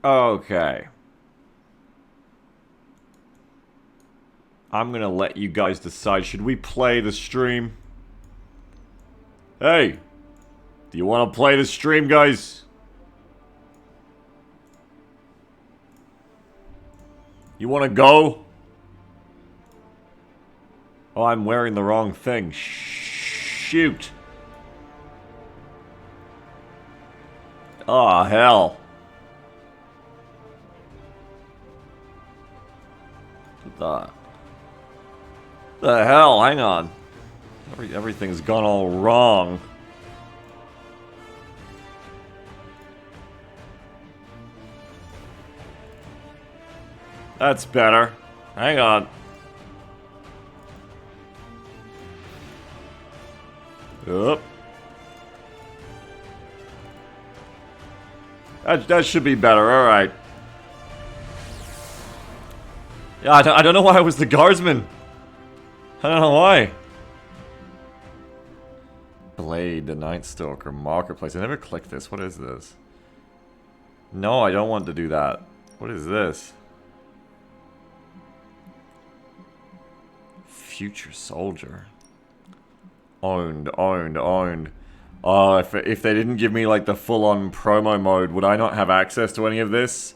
Okay. I'm gonna let you guys decide. Should we play the stream? Hey! Do you want to play the stream, guys? You want to go? Oh, I'm wearing the wrong thing. Shoot. Oh, hell. What the hell? Hang on. Everything's gone all wrong. That's better. Hang on. Oop. That should be better, alright. Yeah, I don't know why I was the guardsman. I don't know why. Blade, the Night Stalker, Marketplace. I never clicked this. What is this? No, I don't want to do that. What is this? Future Soldier. Owned. Oh, if they didn't give me like the full-on promo mode, would I not have access to any of this?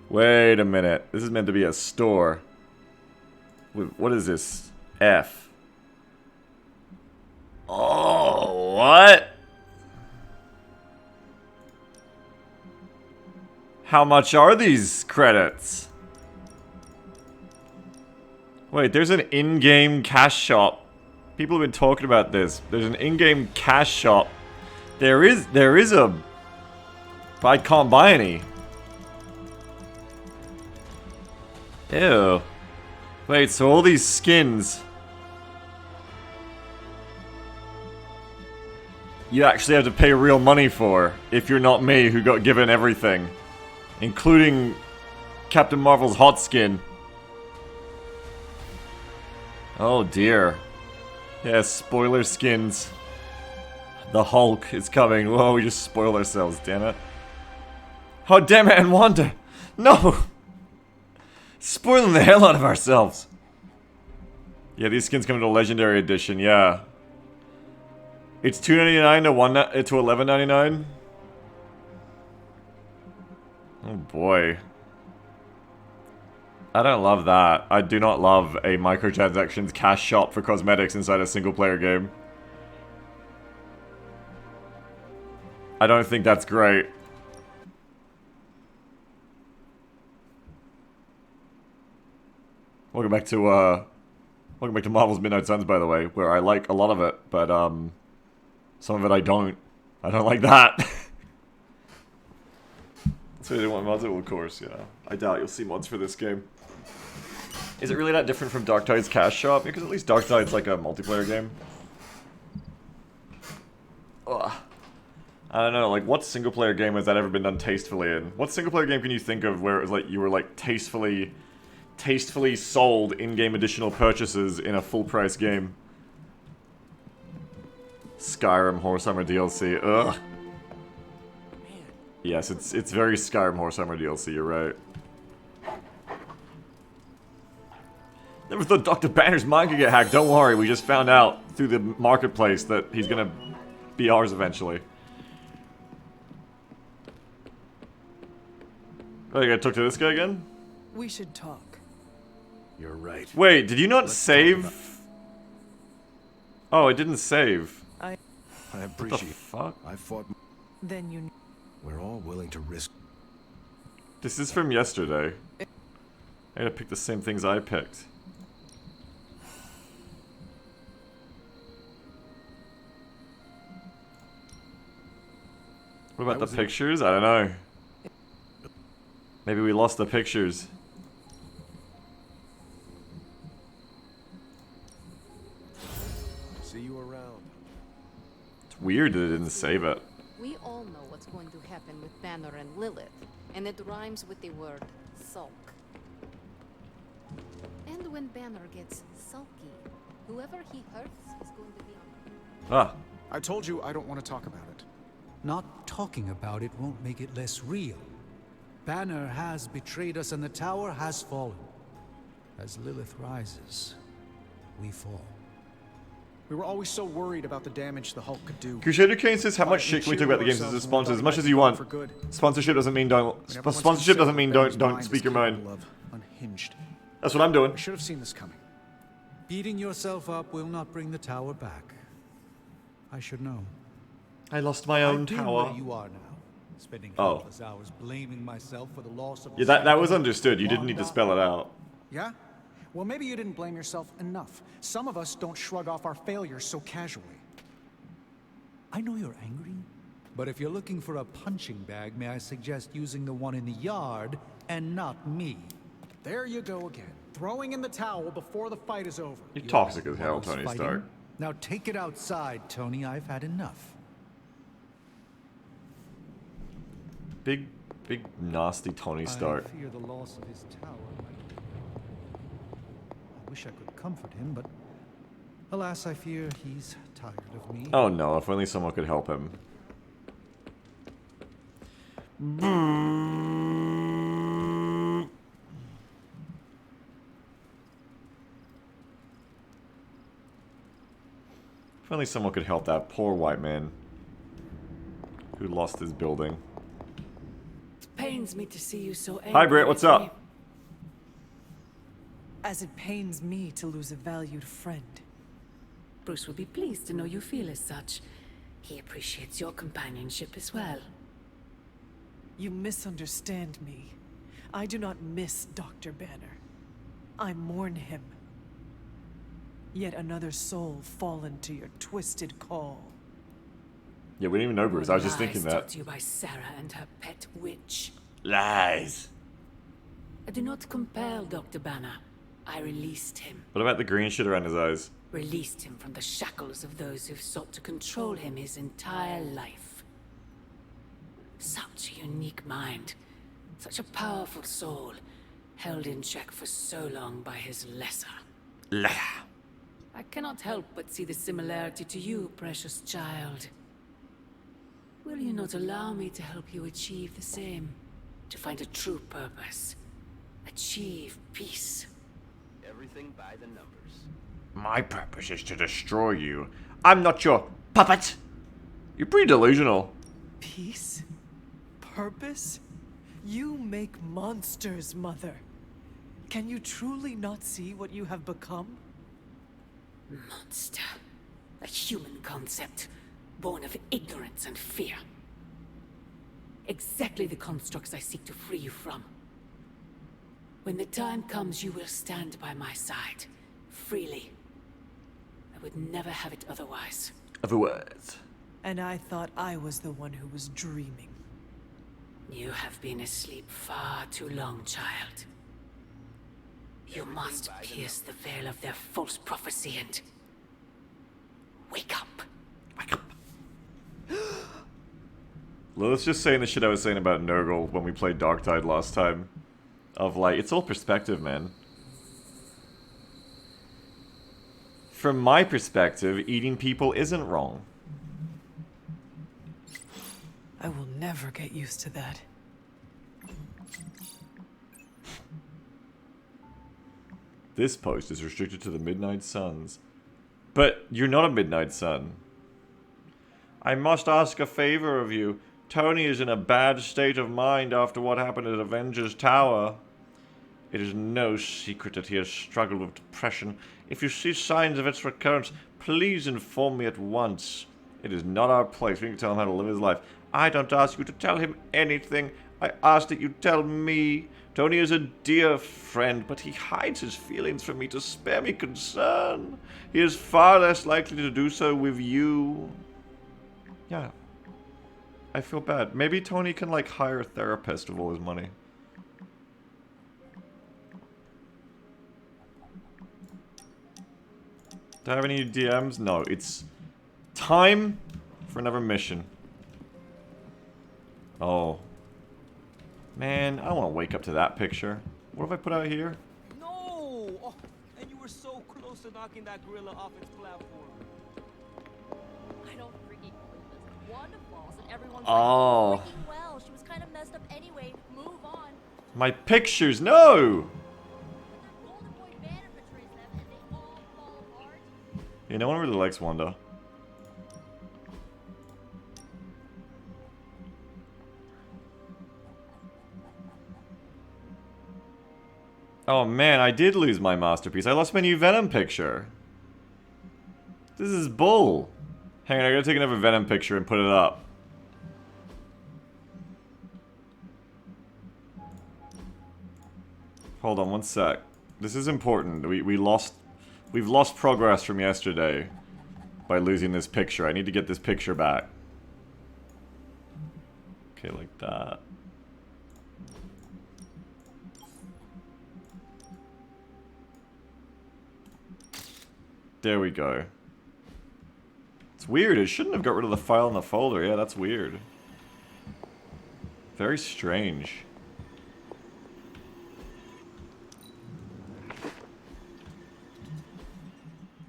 Wait a minute. This is meant to be a store. What is this? F. Oh, what? How much are these credits? Wait, there's an in-game cash shop. People have been talking about this. There's an in-game cash shop. There is a... But I can't buy any. Ew. Wait, so all these skins... You actually have to pay real money for, if you're not me who got given everything. Including Captain Marvel's hot skin. Oh dear. Yeah, spoiler skins. The Hulk is coming. Whoa, we just spoiled ourselves, damn it. Oh damn it, and Wanda! No! Spoiling the hell out of ourselves. Yeah, these skins come to Legendary Edition, yeah. It's $2.99 to $11.99? Oh boy. I don't love that. I do not love a microtransactions cash shop for cosmetics inside a single-player game. I don't think that's great. Welcome back to Marvel's Midnight Suns, by the way, where I like a lot of it, but some of it I don't. I don't like that. So you want mods? Well, of course, yeah. I doubt you'll see mods for this game. Is it really that different from Dark Tide's cash shop? Because at least Dark Tide's like a multiplayer game. Ugh. I don't know, like what single player game has that ever been done tastefully in? What single player game can you think of where it was like you were like tastefully sold in-game additional purchases in a full price game? Skyrim Horse-Summer DLC, ugh. Yes, it's very Skyrim Horse-Summer DLC, you're right. Never thought Dr. Banner's mind could get hacked, don't worry, we just found out through the marketplace that he's gonna be ours eventually. Oh, you gotta talk to this guy again? We should talk. You're right. Wait, did you not save? Oh, it didn't save. I appreciate. What the fuck? I fought. Then you... We're all willing to risk. This is from yesterday. I gotta pick the same things I picked. What about the pictures? I don't know. Maybe we lost the pictures. See you around. It's weird that it didn't save it. We all know what's going to happen with Banner and Lilith, and it rhymes with the word sulk. And when Banner gets sulky, whoever he hurts is going to be on. Ah. I told you I don't want to talk about it. Not talking about it won't make it less real. Banner has betrayed us and the tower has fallen. As Lilith rises, we fall. We were always so worried about the damage the Hulk could do. Crusader Kane says, how much shit can we talk about the games as a sponsor? As much as you want. Sponsorship doesn't mean don't speak your mind. Unhinged. That's what I'm doing. I should have seen this coming. Beating yourself up will not bring the tower back. I should know. I lost my own I've been tower. where you are now, spending countless hours blaming myself for the loss of. Yeah, that was understood. You didn't need to spell it out. Yeah? Well, maybe you didn't blame yourself enough. Some of us don't shrug off our failures so casually. I know you're angry, but if you're looking for a punching bag, may I suggest using the one in the yard and not me? There you go again. Throwing in the towel before the fight is over. You're toxic as hell, Tony Stark. Now take it outside, Tony. I've had enough. Big nasty Tony Stark. I fear the loss of his tower. I wish I could comfort him, but alas, I fear he's tired of me. Oh no, if only someone could help him. If only someone could help that poor white man who lost his building. It pains me to see you so angry. Hi, Britt, what's up? As it pains me to lose a valued friend. Bruce will be pleased to know you feel as such. He appreciates your companionship as well. You misunderstand me. I do not miss Dr. Banner. I mourn him. Yet another soul fallen to your twisted call. Yeah, we didn't even know Bruce. I was just thinking Lies taught that. to you by Sarah and her pet witch. Lies. I do not compel Dr. Banner. I released him. What about the green shit around his eyes? Released him from the shackles of those who've sought to control him his entire life. Such a unique mind. Such a powerful soul. Held in check for so long by his lesser. I cannot help but see the similarity to you, precious child. Will you not allow me to help you achieve the same? To find a true purpose. Achieve peace. Everything by the numbers. My purpose is to destroy you. I'm not your puppet. You're pretty delusional. Peace? Purpose? You make monsters, Mother. Can you truly not see what you have become? Monster. A human concept, born of ignorance and fear. Exactly the constructs I seek to free you from. When the time comes, you will stand by my side, freely. I would never have it otherwise. Otherwise. And I thought I was the one who was dreaming. You have been asleep far too long, child. You must pierce the veil of their false prophecy and... wake up. Wake up. Let's just saying the shit I was saying about Nurgle when we played Darktide last time. Of like, it's all perspective, man. From my perspective, eating people isn't wrong. I will never get used to that. This post is restricted to the Midnight Suns. But you're not a Midnight Sun. I must ask a favor of you. Tony is in a bad state of mind after what happened at Avengers Tower. It is no secret that he has struggled with depression. If you see signs of its recurrence, please inform me at once. It is not our place. We can tell him how to live his life. I don't ask you to tell him anything. I ask that you tell me. Tony is a dear friend, but he hides his feelings from me to spare me concern. He is far less likely to do so with you. Yeah. I feel bad. Maybe Tony can, like, hire a therapist with all his money. Do I have any DMs? No, it's time for another mission. Oh. Man, I don't want to wake up to that picture. What have I put out here? No! Oh, and you were so close to knocking that gorilla off its platform. I don't freaking believe this. Wanda falls and everyone's Oh. like, freaking well. She was kind of messed up anyway. Move on. My pictures, no! Yeah, no one really likes Wanda. Oh man, I did lose my masterpiece. I lost my new Venom picture. This is bull. Hang on, I gotta take another Venom picture and put it up. Hold on one sec. This is important. We've lost progress from yesterday by losing this picture. I need to get this picture back. Okay, like that. There we go. It's weird. It shouldn't have got rid of the file in the folder. Yeah, that's weird. Very strange.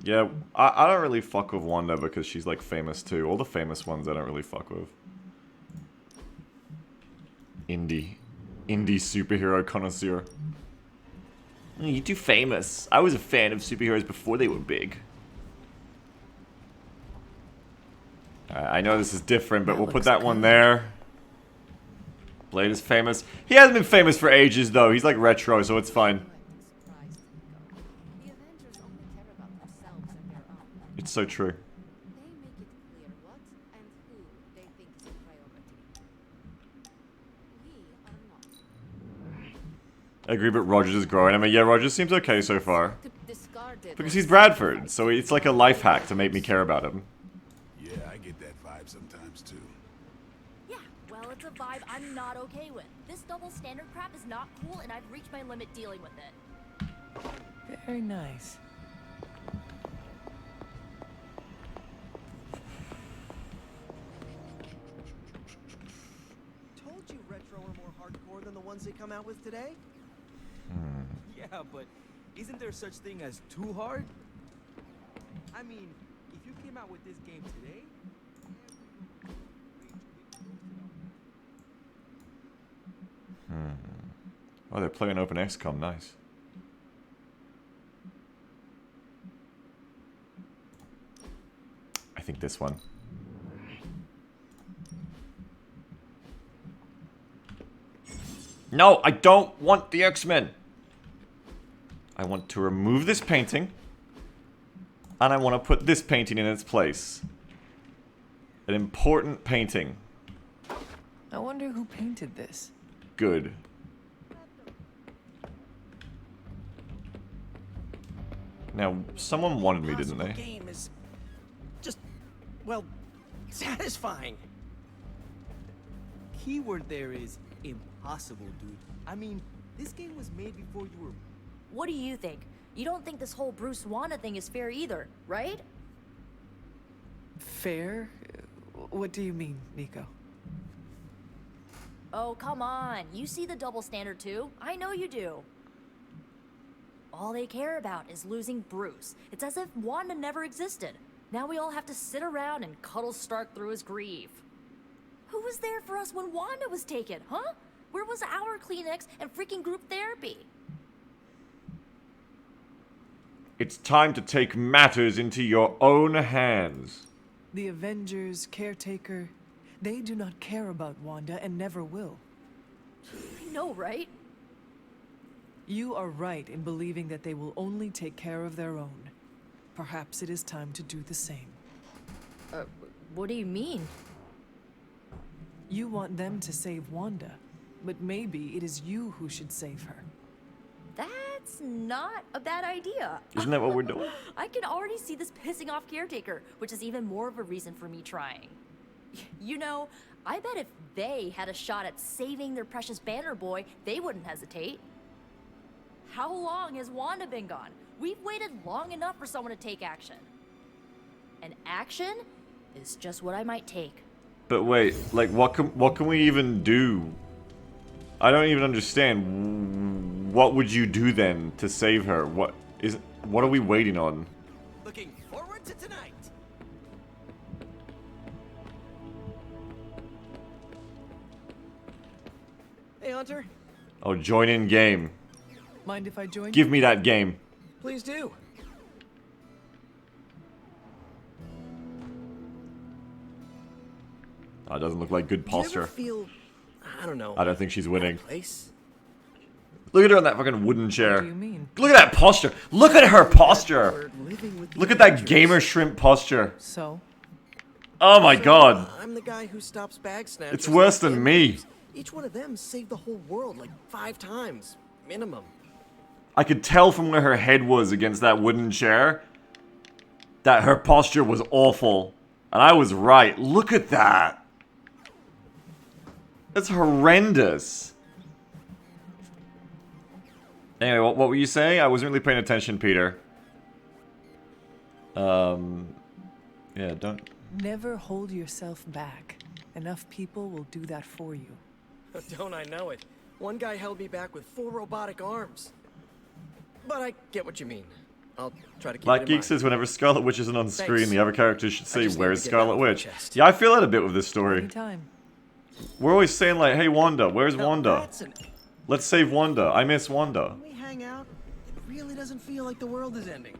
Yeah, I don't really fuck with Wanda because she's like famous too. All the famous ones I don't really fuck with. Indie superhero connoisseur. You're too famous. I was a fan of superheroes before they were big. I know this is different, but we'll put that one there. Blade is famous. He hasn't been famous for ages though. He's like retro, so it's fine. It's so true. They make it clear what and who they think is a priority. We are not. I agree, but Rogers is growing. I mean, yeah, Rogers seems okay so far. Because he's Bradford, so it's like a life hack to make me care about him. Yeah, I get that vibe sometimes too. Yeah, well, it's a vibe I'm not okay with. This double standard crap is not cool, and I've reached my limit dealing with it. Very nice. Told you retro are more hardcore than the ones they come out with today. Yeah, but isn't there such thing as too hard? I mean, if you came out with this game today, Oh, they're playing Open XCOM. Nice. I think this one. No, I don't want the X-Men. I want to remove this painting. And I want to put this painting in its place. An important painting. I wonder who painted this. Good. Now, someone wanted me, didn't they? game is just, well, satisfying. Keyword there is impossible, dude. I mean, this game was made before you were. What do you think? You don't think this whole Bruce Wanda thing is fair either, right? Fair? What do you mean, Nico? Oh, come on. You see the double standard too. I know you do. All they care about is losing Bruce. It's as if Wanda never existed. Now we all have to sit around and cuddle Stark through his grief. Who was there for us when Wanda was taken, huh? Where was our Kleenex and freaking group therapy? It's time to take matters into your own hands. The Avengers, Caretaker, they do not care about Wanda and never will. I know, right? You are right in believing that they will only take care of their own. Perhaps it is time to do the same. What do you mean? You want them to save Wanda, but maybe it is you who should save her. That's not a bad idea. Isn't that what we're doing? I can already see this pissing off Caretaker, which is even more of a reason for me trying. You know, I bet if they had a shot at saving their precious Banner Boy, they wouldn't hesitate. How long has Wanda been gone? We've waited long enough for someone to take action. And action is just what I might take. But wait, like what can we even do? I don't even understand. What would you do then to save her? What are we waiting on? Looking forward to tonight. Hey, Hunter. Oh, join in game. Mind if I join Give you? me that game. Please do. Oh, it doesn't look like good Do you ever posture. feel, I don't know, I don't think she's winning. place? Look at her on that fucking wooden chair. What do you mean? Look at that posture. Look at her posture. Or living with the Look at that Avengers? gamer shrimp posture. So? Oh my god. I'm the guy who stops bag snatchers. It's worse and than me. vandals. Each one of them saved the whole world like 5 times, minimum. I could tell from where her head was against that wooden chair that her posture was awful. And I was right. Look at that. That's horrendous. Anyway, what were you saying? I wasn't really paying attention, Peter. Yeah, don't... Never hold yourself back. Enough people will do that for you. Don't I know it? One guy held me back with 4 robotic arms. But I get what you mean. I'll try to keep it in Magik mind. says whenever Scarlet Witch isn't on screen, Thanks. the other characters should say, just need "Where's to get that Scarlet off my Witch?" chest. Yeah, I feel that a bit with this story. Anytime. We're always saying like, "Hey Wanda, where's Now, Wanda? that's an- Let's save Wanda. I miss Wanda." When we hang out, it really doesn't feel like the world is ending.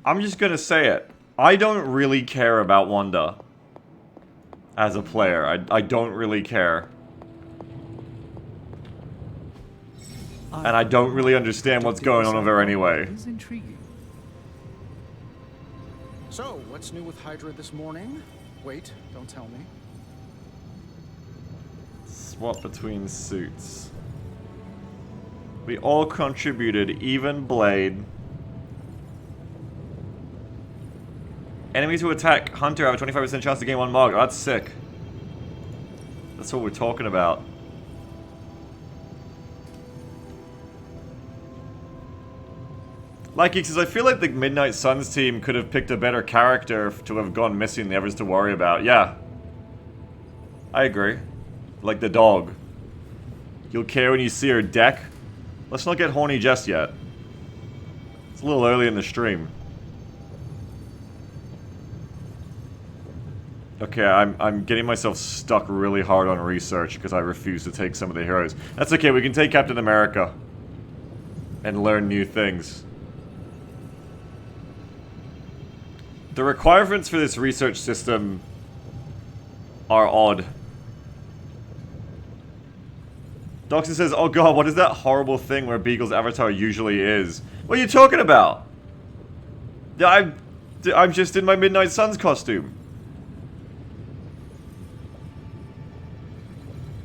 I'm just gonna say it. I don't really care about Wanda as a player. I don't really care. And I don't really understand what's going on with her anyway. Is intriguing. So, what's new with Hydra this morning? Wait, don't tell me. Swap between suits. We all contributed, even Blade. Enemies who attack Hunter have a 25% chance to gain 1 mark. Oh, that's sick. That's what we're talking about. Like Geek says, I feel like the Midnight Suns team could have picked a better character to have gone missing the others to worry about. Yeah. I agree. Like the dog. You'll care when you see her deck. Let's not get horny just yet. It's a little early in the stream. Okay, I'm getting myself stuck really hard on research because I refuse to take some of the heroes. That's okay, we can take Captain America. And learn new things. The requirements for this research system are odd. Doxon says, oh god, what is that horrible thing where Beagle's avatar usually is? What are you talking about? I'm just in my Midnight Suns costume.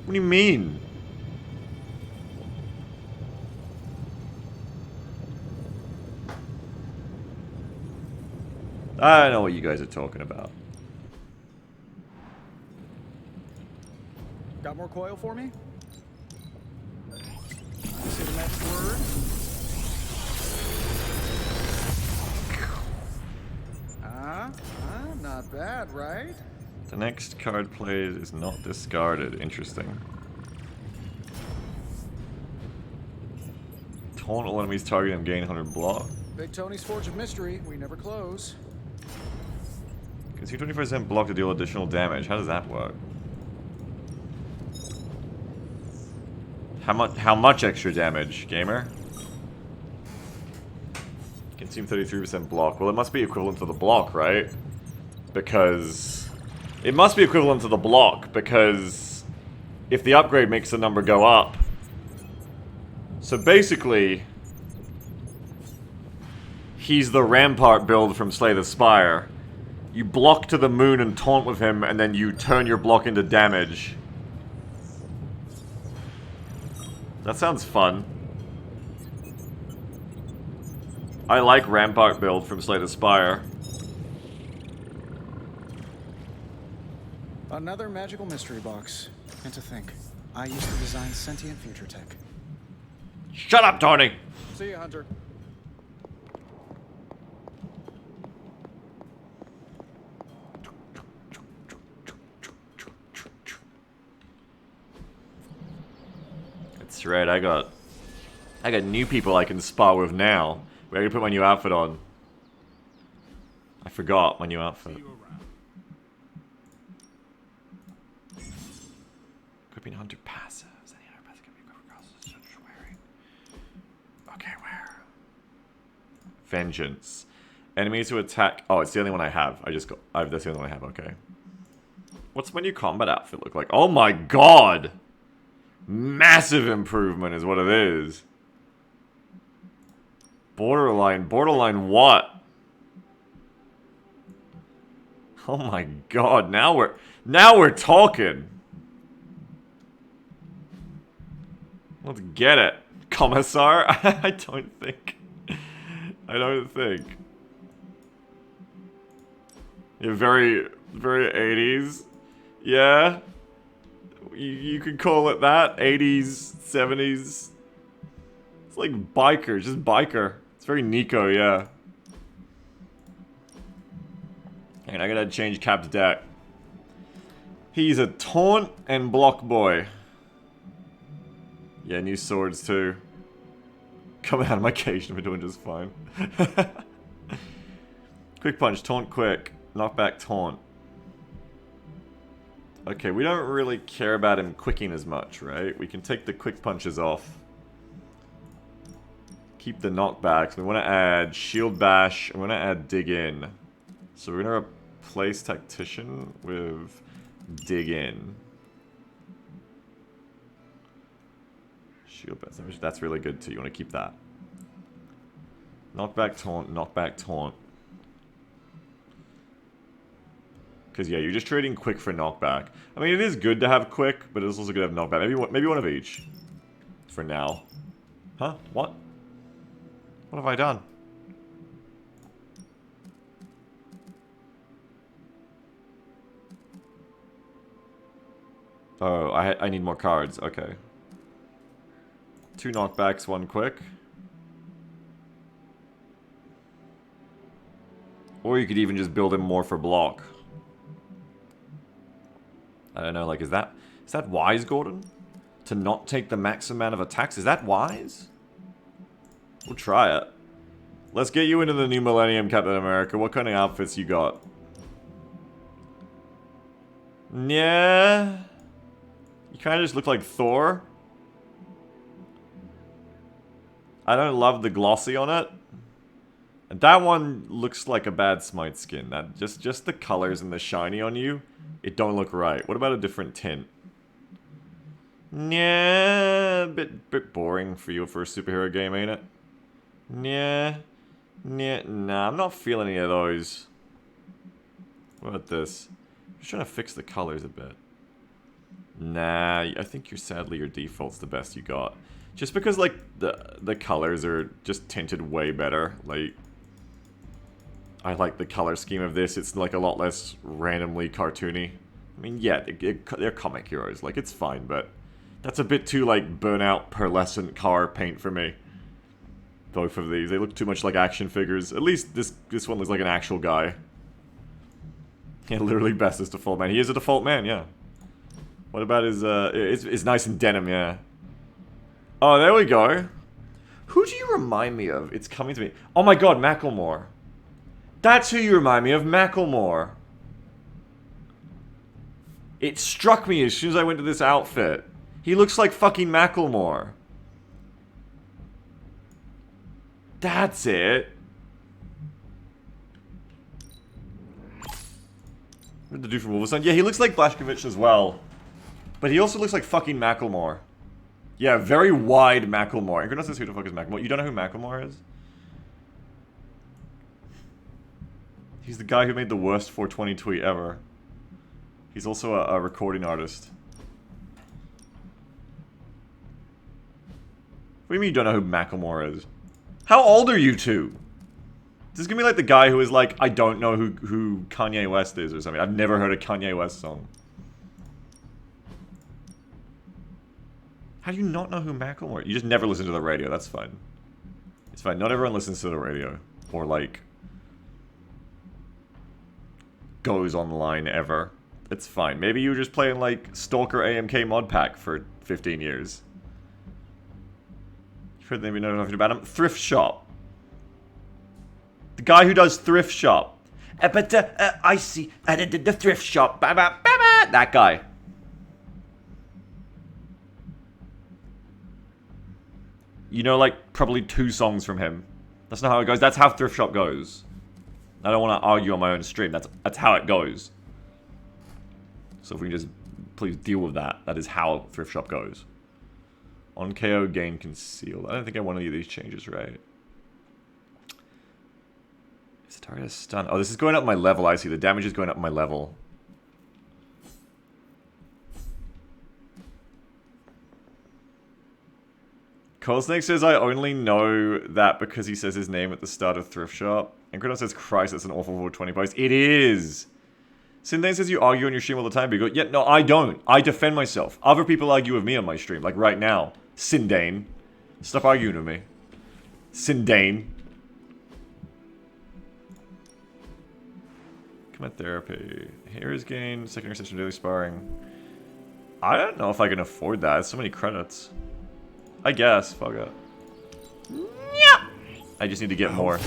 What do you mean? I know what you guys are talking about. Got more coil for me? Say the magic word. Not bad, right? The next card played is not discarded. Interesting. Taunt all enemies target him, gain 100 block. Big Tony's Forge of Mystery. We never close. Gives you 25% block to deal additional damage. How does that work? How much extra damage, gamer? Consume 33% block. Well, it must be equivalent to the block, right? Because... It must be equivalent to the block, because... If the upgrade makes the number go up... So basically... He's the Rampart build from Slay the Spire. You block to the moon and taunt with him, and then you turn your block into damage. That sounds fun. I like Rampart build from Slay the Spire. Another magical mystery box. And to think, I used to design sentient future tech. Shut up, Tony! See ya, Hunter. That's right, I got new people I can spar with now. Where to put my new outfit on? I forgot my new outfit. Equipping Hunter passives. Any other passive can be equipped across the Okay, where? Vengeance. Enemies who attack... Oh, it's the only one I have. That's the only one I have, okay. What's my new combat outfit look like? Oh my god! Massive improvement is what it is. Borderline what? Oh my god, now we're talking. Let's get it. Commissar? I don't think. Yeah, very, very 80s. Yeah. You could call it that. 80s, 70s. It's like biker, just biker. It's very Nico, yeah. And I gotta change Cap's deck. He's a taunt and block boy. Yeah, new swords too. Coming out of my cage and we're doing just fine. Quick punch, taunt quick. Knockback taunt. Okay, we don't really care about him quicking as much, right? We can take the quick punches off. Keep the knockbacks. We want to add shield bash. I want to add dig in. So we're going to replace tactician with dig in. Shield bash. That's really good too. You want to keep that. Knockback taunt, knockback taunt. Because, yeah, you're just trading quick for knockback. I mean, it is good to have quick, but it's also good to have knockback. Maybe one of each. For now. Huh? What? What have I done? Oh, I need more cards. Okay. 2 knockbacks, 1 quick. Or you could even just build him more for block. I don't know, like, is that wise, Gordon? To not take the max amount of attacks? Is that wise? We'll try it. Let's get you into the new Millennium, Captain America. What kind of outfits you got? Yeah. You kind of just look like Thor. I don't love the glossy on it. And that one looks like a bad Smite skin. That just the colors and the shiny on you. It don't look right. What about a different tint? Yeah, bit boring for you for a superhero game, ain't it? Yeah, nah, I'm not feeling any of those. What about this? I'm just trying to fix the colors a bit. Nah, I think sadly your default's the best you got. Just because like the colors are just tinted way better. Like, I like the color scheme of this. It's like a lot less randomly cartoony. I mean, yeah, they're comic heroes. Like, it's fine, but that's a bit too, like, burnout, pearlescent car paint for me. Both of these. They look too much like action figures. At least this one looks like an actual guy. Yeah, literally best as default man. He is a default man, yeah. What about his, it's nice and denim, yeah. Oh, there we go. Who do you remind me of? It's coming to me. Oh my god, Macklemore. That's who you remind me of, Macklemore. It struck me as soon as I went to this outfit. He looks like fucking Macklemore. That's it. What did the dude from Wolfenstein? Yeah, he looks like Blazkowicz as well. But he also looks like fucking Macklemore. Yeah, very wide Macklemore. And goodness says who the fuck is Macklemore? You don't know who Macklemore is? He's the guy who made the worst 420 tweet ever. He's also a recording artist. What do you mean you don't know who Macklemore is? How old are you two? This is gonna be like the guy who is like, I don't know who Kanye West is or something. I've never heard a Kanye West song. How do you not know who Macklemore is? You just never listen to the radio, that's fine. It's fine, not everyone listens to the radio. Or like... goes online ever. It's fine. Maybe you were just playing like Stalker AMK mod pack for 15 years. You've heard maybe know nothing about him. Thrift shop. The guy who does thrift shop. I see. The thrift shop. That guy. you know, like, probably 2 songs from him. That's not how it goes. That's how Thrift Shop goes. I don't want to argue on my own stream. That's how it goes. So if we can just please deal with that. That is how Thrift Shop goes. On KO, gain concealed. I don't think I want any of these changes, right? Is target a stun? Oh, this is going up my level. I see. The damage is going up my level. Cold Snake says I only know that because he says his name at the start of Thrift Shop. And Gridon says, Christ, that's an awful 420 post. It is! Sindane says you argue on your stream all the time, but you go, yeah, no, I don't. I defend myself. Other people argue with me on my stream, like right now. Sindane. Stop arguing with me. Sindane. Commit therapy. Heroes gain, secondary session daily sparring. I don't know if I can afford that. It's so many credits. I guess. Fuck it. Yeah. I just need to get more.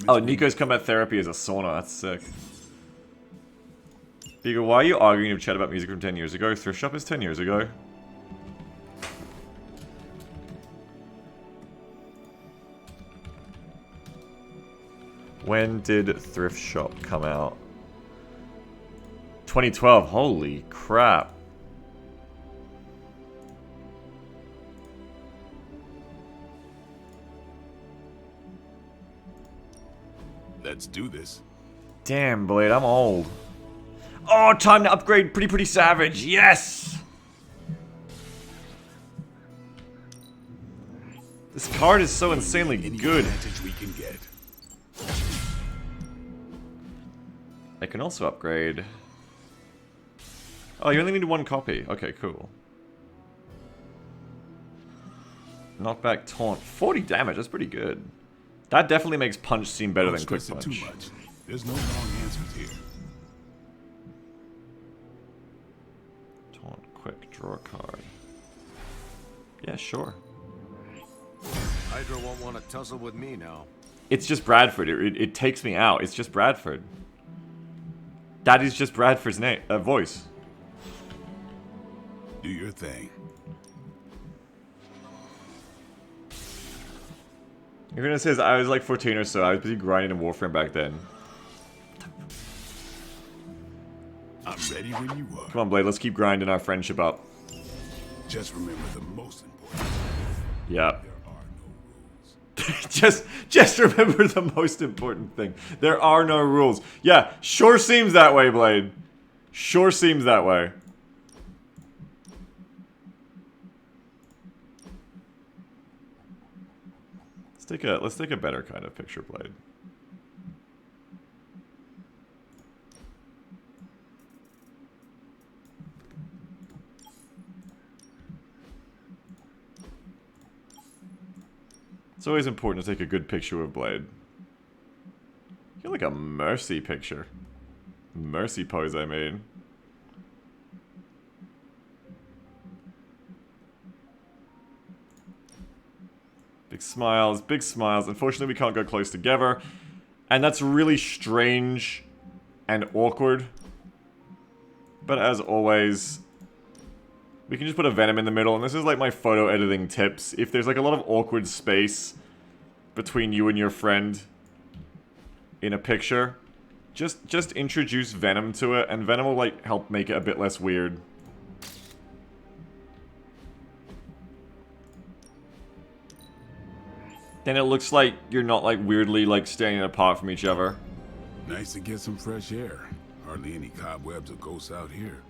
Oh, Nico's combat therapy is a sauna. That's sick. Beagle, why are you arguing in chat about music from 10 years ago? Thrift Shop is 10 years ago. When did Thrift Shop come out? 2012. Holy crap. Let's do this. Damn, Blade, I'm old. Oh, time to upgrade Pretty Savage. Yes! This card is so insanely good. We can get. I can also upgrade. Oh, you only need 1 copy. Okay, cool. Knockback taunt. 40 damage, that's pretty good. That definitely makes Punch seem better than Quick Punch. Too much. There's no wrong answers here. Taunt, quick, draw a card. Yeah, sure. Hydra won't want to tussle with me now. It's just Bradford. It takes me out. It's just Bradford. That is just Bradford's name, voice. Do your thing. Irina says, I was like 14 or so. I was busy grinding in Warframe back then. I'm ready when you are. Come on, Blade. Let's keep grinding our friendship up. Just remember the most important. Yeah. just remember the most important thing. There are no rules. Yeah, sure seems that way, Blade. Sure seems that way. Let's take a better kind of picture, Blade. It's always important to take a good picture of Blade. You're like a mercy picture. Mercy pose, I mean. Big smiles, big smiles. Unfortunately, we can't go close together. And that's really strange and awkward. But as always, we can just put a Venom in the middle. And this is like my photo editing tips. If there's like a lot of awkward space between you and your friend in a picture, just introduce Venom to it. And Venom will like help make it a bit less weird. Then it looks like you're not like weirdly like standing apart from each other. Nice to get some fresh air. Hardly any cobwebs or ghosts out here.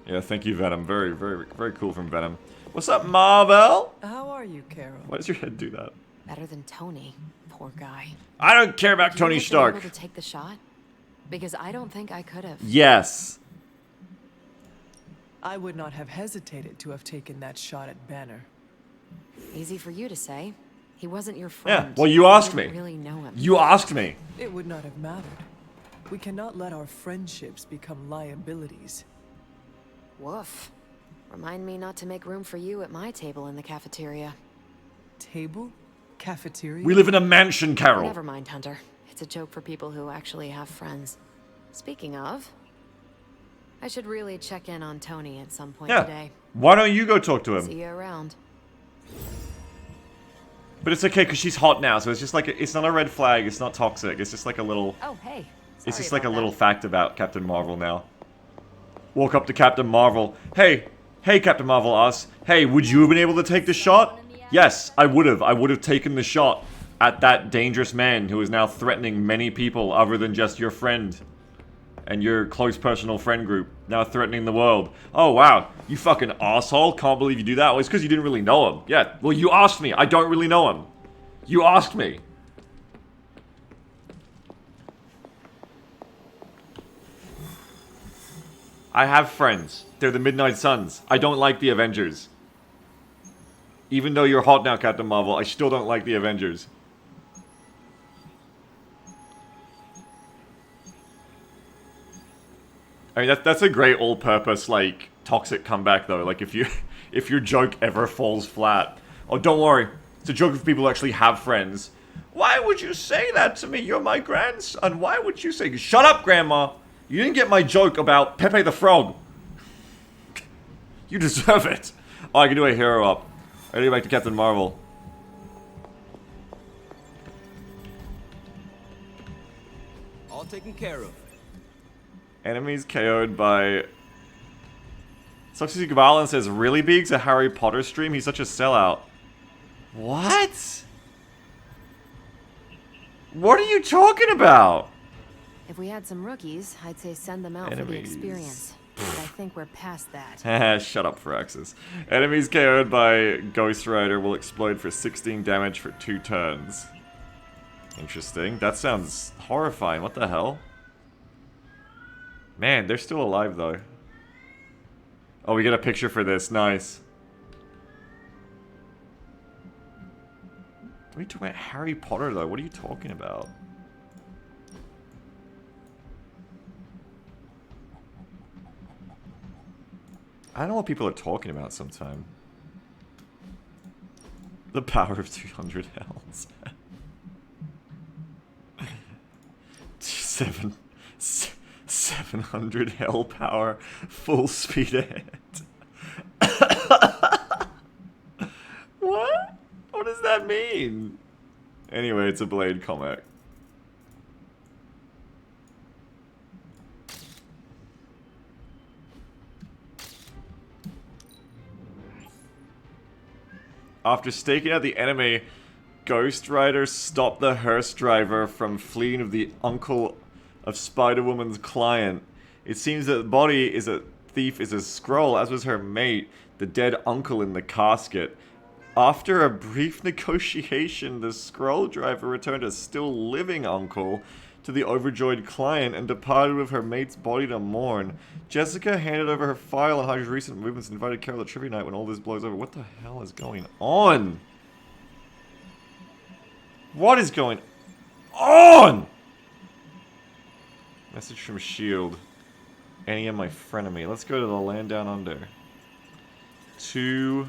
Yeah, thank you, Venom. Very, very, very cool from Venom. What's up, Marvel? How are you, Carol? Why does your head do that? Better than Tony. Poor guy. I don't care about Tony Stark. Able to take the shot? Because I don't think I could have. Yes. I would not have hesitated to have taken that shot at Banner. Easy for you to say. He wasn't your friend. Yeah, well, you asked You me. didn't really know him. You asked me. It would not have mattered. We cannot let our friendships become liabilities. Woof. Remind me not to make room for you at my table in the cafeteria. Table? Cafeteria? We live in a mansion, Carol. Never mind, Hunter. It's a joke for people who actually have friends. Speaking of, I should really check in on Tony at some point today. Why don't you go talk to him? See you around. But it's okay because she's hot now, so it's just like it's not a red flag. It's not toxic. It's just like a little. Oh, hey. It's Sorry just like a about little that. fact about Captain Marvel now. Walk up to Captain Marvel. Hey, Captain Marvel asks. Hey, would you have been able to take the shot? Yes, I would have. I would have taken the shot at that dangerous man who is now threatening many people other than just your friend and your close personal friend group. Now threatening the world. Oh, wow. You fucking asshole. Can't believe you do that. Well, it's because you didn't really know him. Yeah, well, you asked me. I don't really know him. You asked me. I have friends. They're the Midnight Suns. I don't like the Avengers. Even though you're hot now, Captain Marvel, I still don't like the Avengers. I mean, that's a great all-purpose, like, toxic comeback, though. Like, if your joke ever falls flat. Oh, don't worry. It's a joke if people actually have friends. Why would you say that to me? You're my grandson. Why would you say... Shut up, Grandma! You didn't get my joke about Pepe the Frog. You deserve it. Oh, I can do a hero up. I gotta go back to Captain Marvel. All taken care of. Enemies KO'd by... Soxy Gabalan says, really, Beaks? A Harry Potter stream? He's such a sellout. What? What are you talking about? If we had some rookies, I'd say send them out for the experience. But I think we're past that. Shut up, Firaxis. Enemies KO'd by Ghost Rider will explode for 16 damage for 2 turns. Interesting. That sounds horrifying. What the hell? Man, they're still alive, though. Oh, we get a picture for this. Nice. What are you talking about? Harry Potter, though? What are you talking about? I don't know what people are talking about sometime. The power of 200 hells. 700 hell power, full speed ahead. What? What does that mean? Anyway, it's a Blade comic. After staking out the enemy, Ghost Rider stopped the hearse driver from fleeing with the uncle of Spider-Woman's client. It seems that the body is a thief is a Skrull, as was her mate, the dead uncle in the casket. After a brief negotiation, the Skrull driver returned a still living uncle to the overjoyed client and departed with her mate's body to mourn. Jessica handed over her file on Hydra's recent movements and invited Carol to trivia night when all this blows over. What the hell is going on? What is going on? Message from S.H.I.E.L.D. Any of my frenemy. Let's go to the land down under. 2...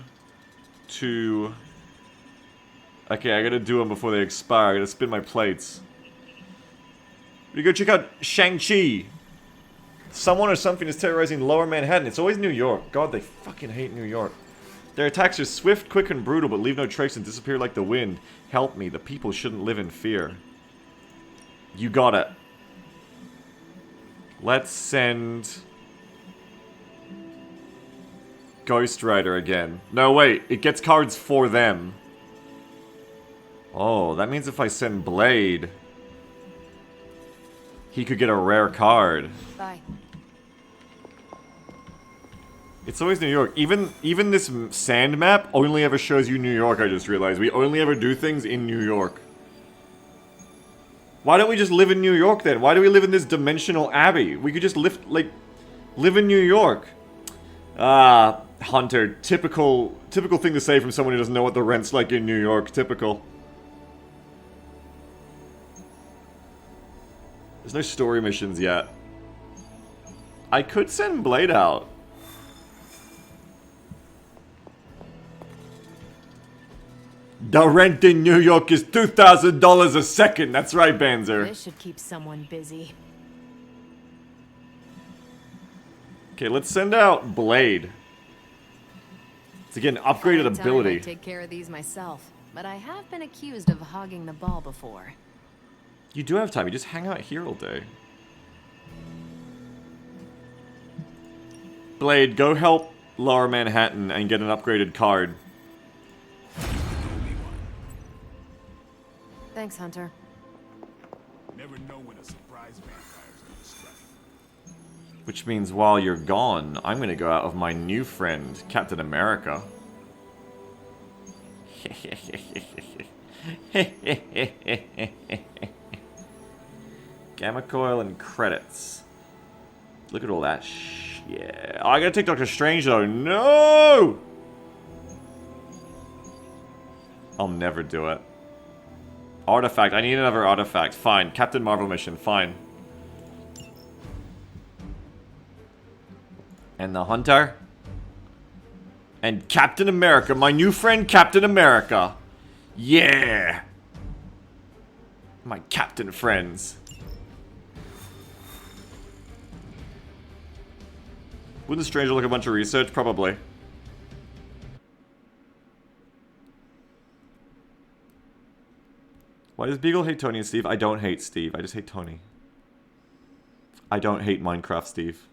Okay, I gotta do them before they expire. I gotta spin my plates. We go check out Shang-Chi. Someone or something is terrorizing Lower Manhattan. It's always New York. God, they fucking hate New York. Their attacks are swift, quick, and brutal, but leave no trace and disappear like the wind. Help me. The people shouldn't live in fear. You got it. Let's send... Ghost Rider again. No, wait. It gets cards for them. Oh, that means if I send Blade, he could get a rare card. Bye. It's always New York. Even this sand map only ever shows you New York, I just realized. We only ever do things in New York. Why don't we just live in New York then? Why do we live in this dimensional Abbey? We could just live in New York. Ah, Hunter. Typical thing to say from someone who doesn't know what the rent's like in New York. Typical. There's no story missions yet. I could send Blade out. The rent in New York is $2,000 a second. That's right, Banzer. This should keep someone busy. Okay, let's send out Blade. to get an upgraded ability. I take care of these myself, but I have been accused of hogging the ball before. You do have time. You just hang out here all day. Blade, go help Lower Manhattan and get an upgraded card. Thanks, Hunter. Never know when a surprise vampire's gonna strike. Which means while you're gone, I'm gonna go out with my new friend, Captain America. Gamma coil and credits. Look at all that yeah. Oh, I gotta take Doctor Strange though. No! I'll never do it. Artifact. I need another artifact. Fine. Captain Marvel mission. Fine. And the Hunter. And Captain America. My new friend Captain America. Yeah! My captain friends. Wouldn't Stranger look a bunch of research? Probably. Why does Beagle hate Tony and Steve? I don't hate Steve. I just hate Tony. I don't hate Minecraft Steve.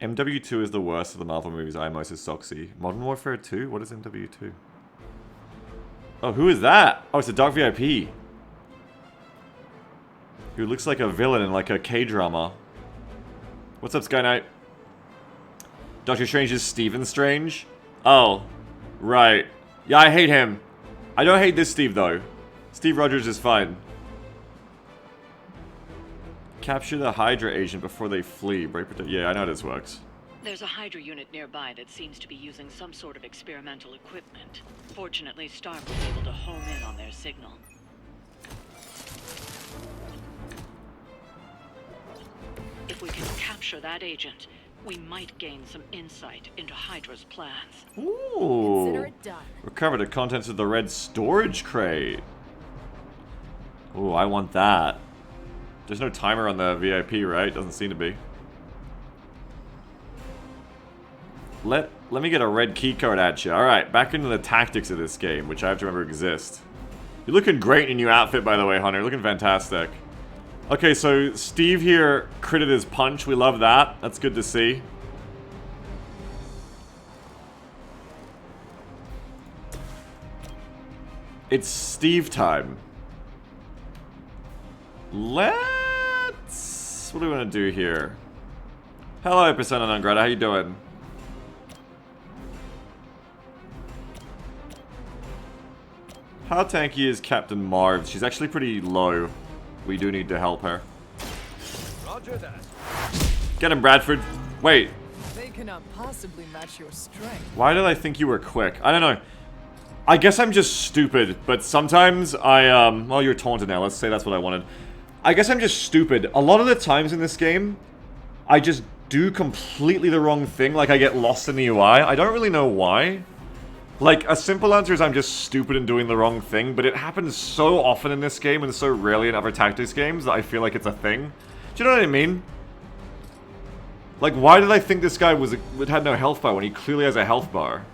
MW2 is the worst of the Marvel movies. I most is Soxy. Modern Warfare 2? What is MW2? Oh, who is that? Oh, it's a Dark VIP. Who looks like a villain in like a K-drama. What's up, Sky Knight? Doctor Strange is Stephen Strange? Oh, right. Yeah, I hate him. I don't hate this Steve, though. Steve Rogers is fine. Capture the Hydra agent before they flee. Yeah, I know how this works. There's a Hydra unit nearby that seems to be using some sort of experimental equipment. Fortunately, Stark was able to home in on their signal. If we can capture that agent, we might gain some insight into Hydra's plans. Ooh. Consider it done. Recover the contents of the red storage crate. Ooh, I want that. There's no timer on the VIP, right? Doesn't seem to be. Let me get a red key card at you. Alright, back into the tactics of this game, which I have to remember exist. You're looking great in your new outfit, by the way, Hunter. You're looking fantastic. Okay, so Steve here critted his punch. We love that. That's good to see. It's Steve time. Let's... What do we want to do here? Hello, Persona non grata. How you doing? How tanky is Captain Marv? She's actually pretty low. We do need to help her. Roger that. Get him, Bradford. Wait. They cannot possibly match your strength. Why did I think you were quick? I don't know. I guess I'm just stupid, but sometimes I, well, you're taunted now. Let's say that's what I wanted. I guess I'm just stupid. A lot of the times in this game, I just do completely the wrong thing. Like, I get lost in the UI. I don't really know why. Like, a simple answer is I'm just stupid and doing the wrong thing, but it happens so often in this game and so rarely in other tactics games that I feel like it's a thing. Do you know what I mean? Like, why did I think this guy had no health bar when he clearly has a health bar?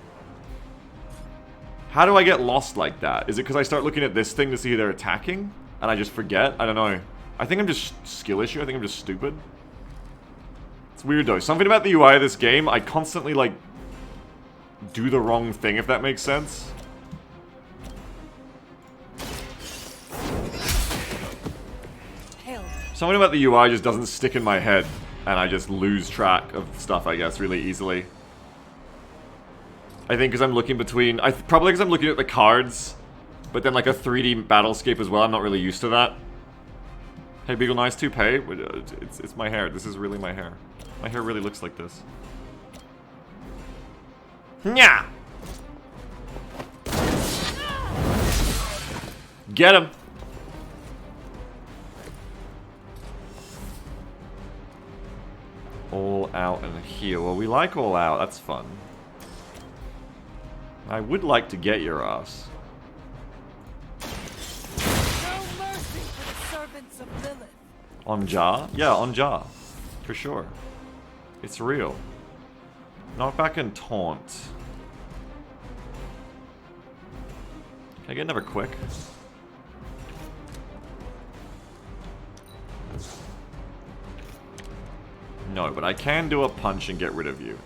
How do I get lost like that? Is it because I start looking at this thing to see who they're attacking? And I just forget? I don't know. I think I'm just skill issue. I think I'm just stupid. It's weird though. Something about the UI of this game, I constantly like... do the wrong thing, if that makes sense. Something about the UI just doesn't stick in my head, and I just lose track of stuff, I guess, really easily. I think because I'm looking between... probably because I'm looking at the cards, but then like a 3D battlescape as well. I'm not really used to that. Hey, Beagle, nice toupee. It's my hair. This is really my hair. My hair really looks like this. Nya! Get him! All out and heal. Well, we like all out. That's fun. I would like to get your ass. No mercy for the servants of Lilith. On jar? Yeah, on jar. For sure. It's real. Knockback and taunt. Can I get another quick? No, but I can do a punch and get rid of you.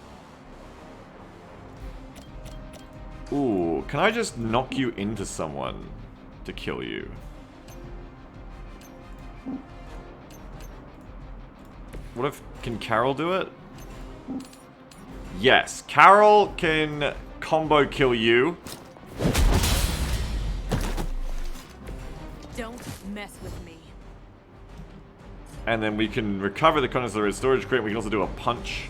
Ooh, can I just knock you into someone to kill you? What if... Can Carol do it? Yes, Carol can combo kill you. Don't mess with me. And then we can recover the contents of the red storage crate. We can also do a punch.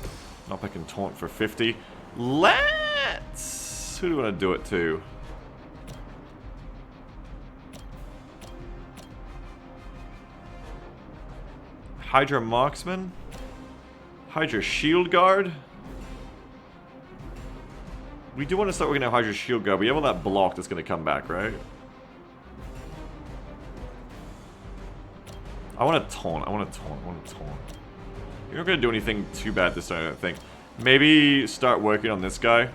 Knockback and taunt for 50. Let's... Who do we want to do it to? Hydra Marksman? Hydra Shield Guard? We do want to start working on Hydra Shield Guard. We have all that block that's going to come back, right? I want to taunt. I want to taunt. I want to taunt. You're not going to do anything too bad this time, I don't think. Maybe start working on this guy.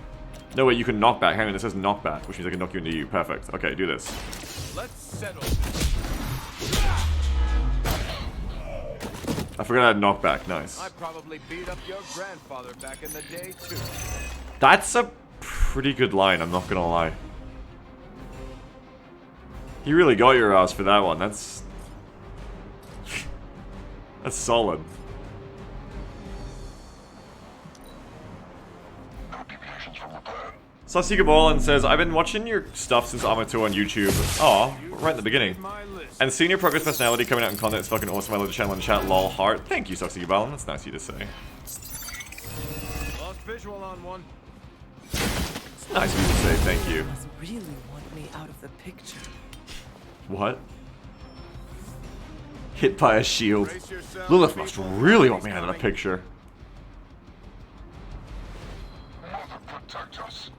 No, wait, you can knock back. Hang on, it says knockback, which means I can knock you into you. Perfect. Okay, do this. Let's settle. I forgot I had knockback. Nice. I probably beat up your grandfather back in the day, too. That's a pretty good line, I'm not gonna lie. He really got your ass for that one. That's... That's solid. Sassika Ballin says, I've been watching your stuff since Arma 2 on YouTube. Oh, right in the beginning. And seeing your progress personality coming out in content is fucking awesome. I love the channel and chat, lol, heart. Thank you, Sassika Ballin. That's nice of you to say. Lost visual on one. It's nice of you to say thank you. You must really want me out of the picture. What? Hit by a shield. Lilith must really want me out of the picture. Protect us.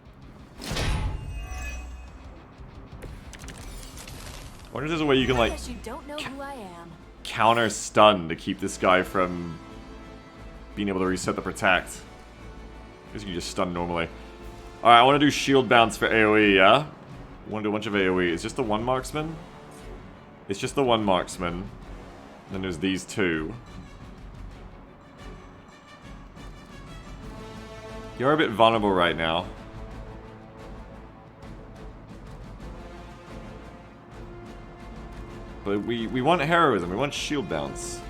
I wonder if there's a way you can, like, You don't know who I am. counter stun to keep this guy from being able to reset the protect. I guess you can just stun normally. Alright, I want to do shield bounce for AoE, yeah? I want to do a bunch of AoE. It's just the one marksman? It's just the one marksman. And then there's these two. You're a bit vulnerable right now. But we want heroism, we want shield bounce.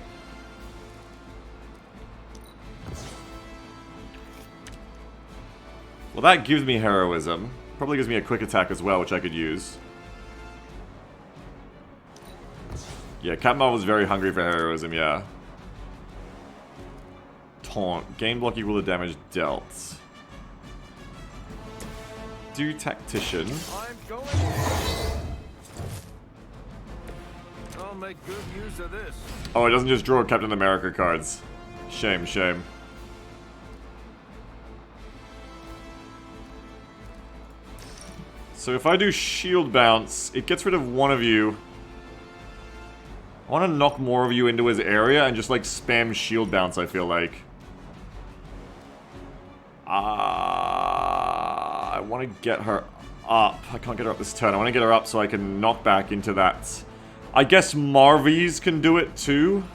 Well, that gives me heroism. Probably gives me a quick attack as well, which I could use. Yeah, Captain Marvel's very hungry for heroism, yeah. Taunt. Gain block equal to damage dealt. Do Tactician. I'm going. I'll make good use of this. Oh, it doesn't just draw Captain America cards. Shame, shame. So if I do shield bounce, it gets rid of one of you. I want to knock more of you into his area and just like spam shield bounce, I feel like. I want to get her up. I can't get her up this turn. I want to get her up so I can knock back into that. I guess Marvies can do it too.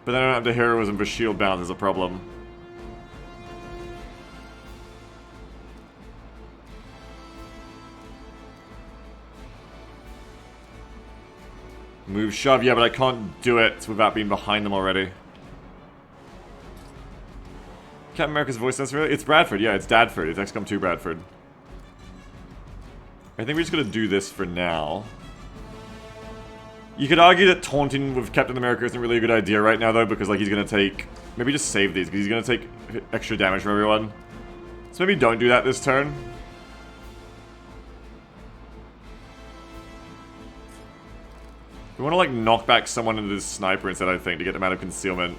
But then I don't have the heroism for shield bounce is a problem. Move, shove, yeah, but I can't do it without being behind them already. Captain America's voice sense really? It's Bradford, yeah, it's Dadford. It's XCOM 2 Bradford. I think we're just gonna do this for now. You could argue that taunting with Captain America isn't really a good idea right now, though, because like he's gonna take... Maybe just save these, because he's gonna take extra damage from everyone. So maybe don't do that this turn. We want to, like, knock back someone into this sniper instead, I think, to get them out of concealment.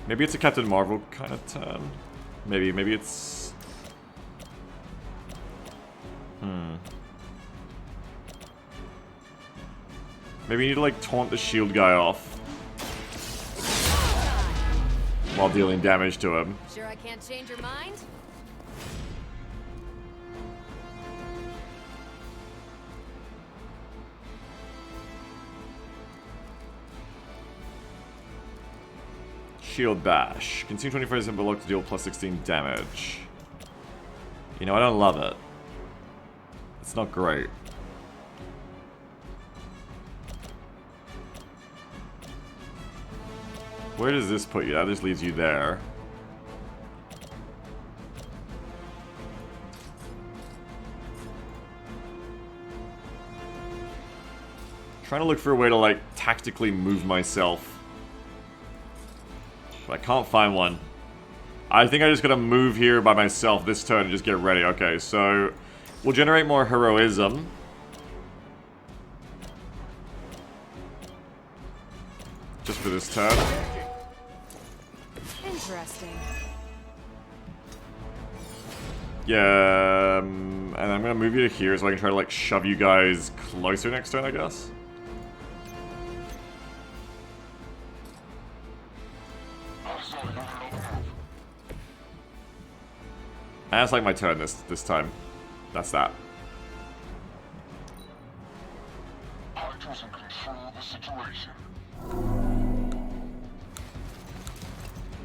Maybe it's a Captain Marvel kind of turn. Maybe it's... Maybe you need to like taunt the shield guy off while dealing damage to him. Sure I can't change your mind? Shield bash. Consume 25% below to deal plus 16 damage. You know, I don't love it. It's not great. Where does this put you? That just leaves you there. Trying to look for a way to, like, tactically move myself. But I can't find one. I think I just gotta move here by myself this turn and just get ready. Okay, so we'll generate more heroism. Just for this turn. Interesting. Yeah, and I'm gonna move you to here so I can try to, like, shove you guys closer next turn, I guess. And that's like my turn this time. That's that. I doesn't control the situation.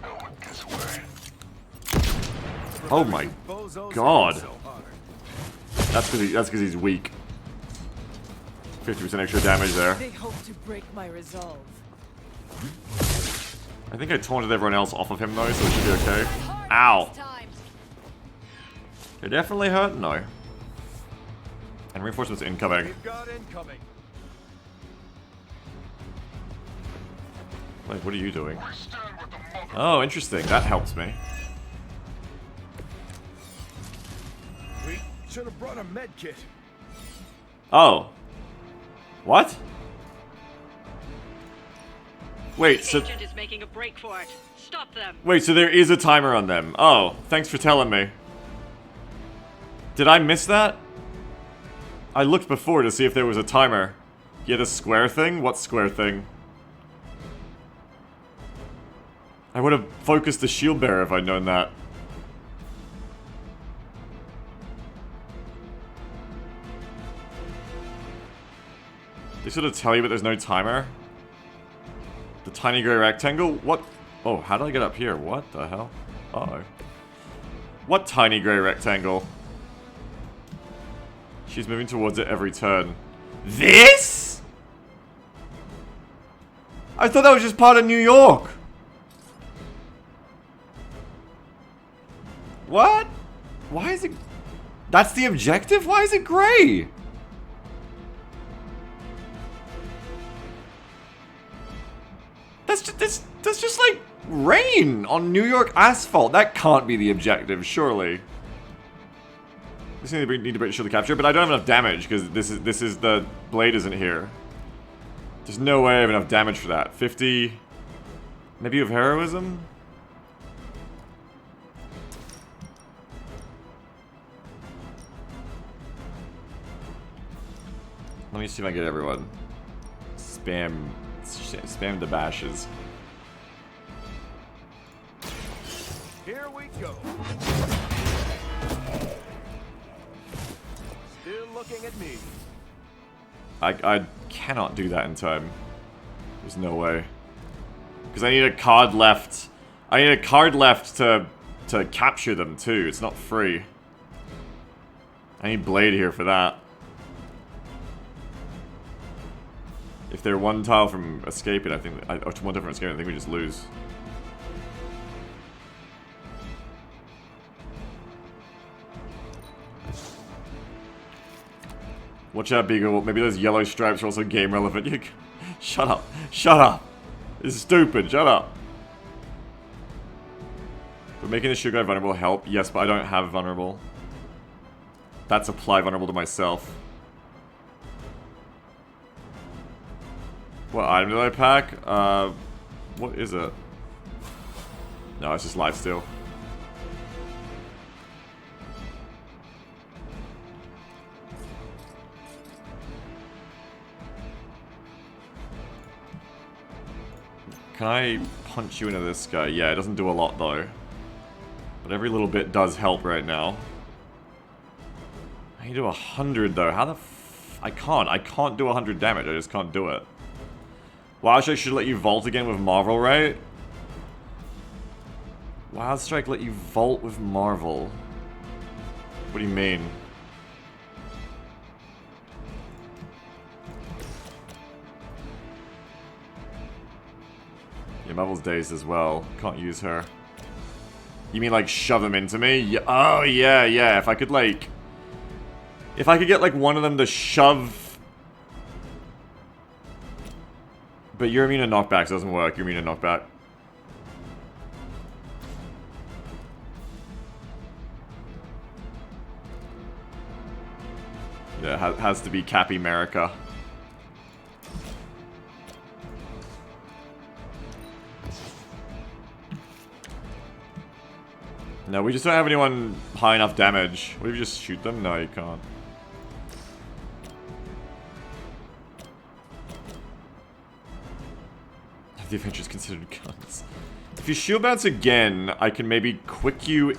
No one gets away. Oh my god. That's because he's weak. 50% extra damage there. They hope to break my resolve. I think I taunted everyone else off of him though, so it should be okay. Ow. It definitely hurt, no. And reinforcements incoming. We've got incoming. Wait, what are you doing? Oh, interesting. That helps me. We should have brought a med kit. Oh. What? Wait, so... The agent is making a break for it. Stop them. Wait, so there is a timer on them. Oh, thanks for telling me. Did I miss that? I looked before to see if there was a timer. Yeah, the square thing? What square thing? I would have focused the shield bearer if I'd known that. They sort of tell you but there's no timer? The tiny grey rectangle? What? Oh, how did I get up here? What the hell? Uh-oh. What tiny grey rectangle? She's moving towards it every turn. This? I thought that was just part of New York. What? Why is it... That's the objective? Why is it grey? That's just like rain on New York asphalt. That can't be the objective, surely. This need to break the shield to capture, but I don't have enough damage because this is the blade isn't here. There's no way I have enough damage for that. 50, maybe of heroism. Let me see if I get everyone. Spam the bashes. Here we go. Still looking at me. I cannot do that in time. There's no way. Because I need a card left. I need a card left to capture them too. It's not free. I need Blade here for that. If they're one tile from escaping, I think... Or one tile from escaping, I think we just lose. Watch out, Beagle. Maybe those yellow stripes are also game relevant. You... Shut up. Shut up. This is stupid. Shut up. But making the sugar guy vulnerable help? Yes, but I don't have vulnerable. That's apply vulnerable to myself. What item did I pack? What is it? No, it's just lifesteal. Can I punch you into this guy? Yeah, it doesn't do a lot though. But every little bit does help right now. I need to do 100 though. How the f... I can't do 100 damage. I just can't do it. Wow, I should let you vault again with Marvel, right? Wild Strike let you vault with Marvel. What do you mean? Yeah, Marvel's dazed as well. Can't use her. You mean like shove them into me? Yeah. Oh, yeah, yeah. If I could like... If I could get like one of them to shove... But you're immune to knockbacks, doesn't work. You're immune to knockback. Yeah, has to be Cappy America. No, we just don't have anyone high enough damage. What if you just shoot them? No, you can't. Have the Avengers considered guns? If you shield bounce again, I can maybe quick you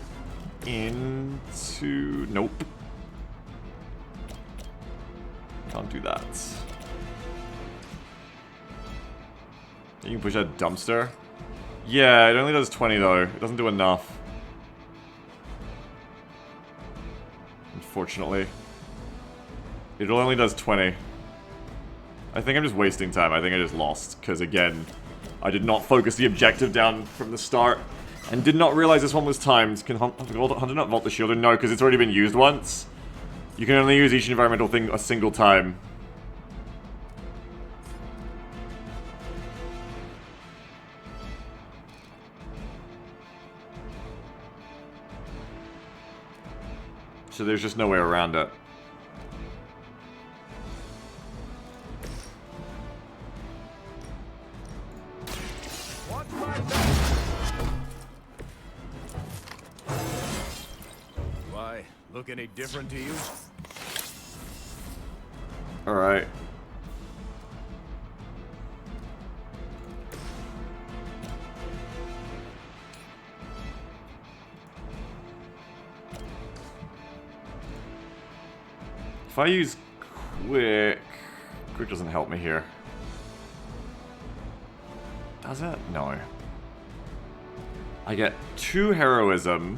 into... Nope. Can't do that. You can push that dumpster? Yeah, it only does 20 though. It doesn't do enough. Unfortunately. It only does 20. I think I'm just wasting time. I think I just lost. Because again, I did not focus the objective down from the start. And did not realize this one was timed. Can Hunter not vault the shield? No, because it's already been used once. You can only use each environmental thing a single time. So there's just no way around it. Why? Look any different to you? Alright. If I use quick... Quick doesn't help me here. Does it? No. I get 2 heroism,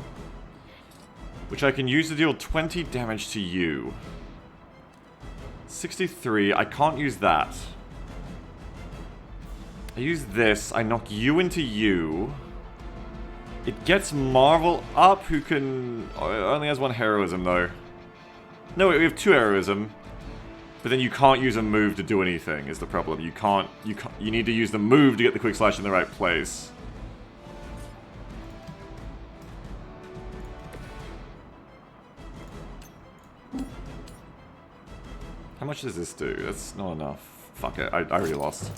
which I can use to deal 20 damage to you. 63, I can't use that. I use this, I knock you into you. It gets Marvel up, who can... only has 1 heroism though. No, wait, we have 2 heroism. But then you can't use a move to do anything, is the problem. You need to use the move to get the quick slash in the right place. How much does this do? That's not enough. Fuck it, I already lost.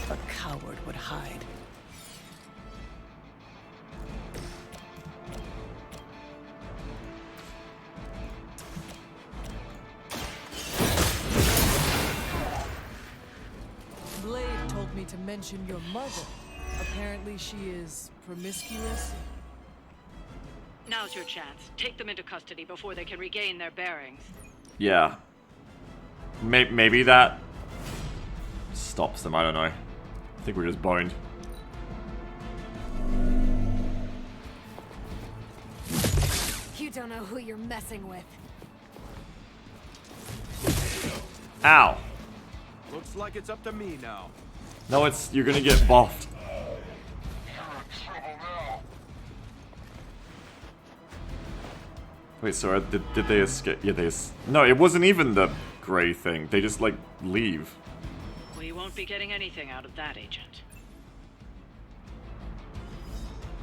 A coward would hide. Blade told me to mention your mother. Apparently she is promiscuous. Now's your chance. Take them into custody before they can regain their bearings. Yeah. Maybe that stops them, I don't know. I think we're just boned. You don't know who you're messing with. Ow. Looks like it's up to me now. No, you're gonna get buffed. Wait, so did they escape? Yeah, no, it wasn't even the gray thing. They just, like, leave. We won't be getting anything out of that, Agent.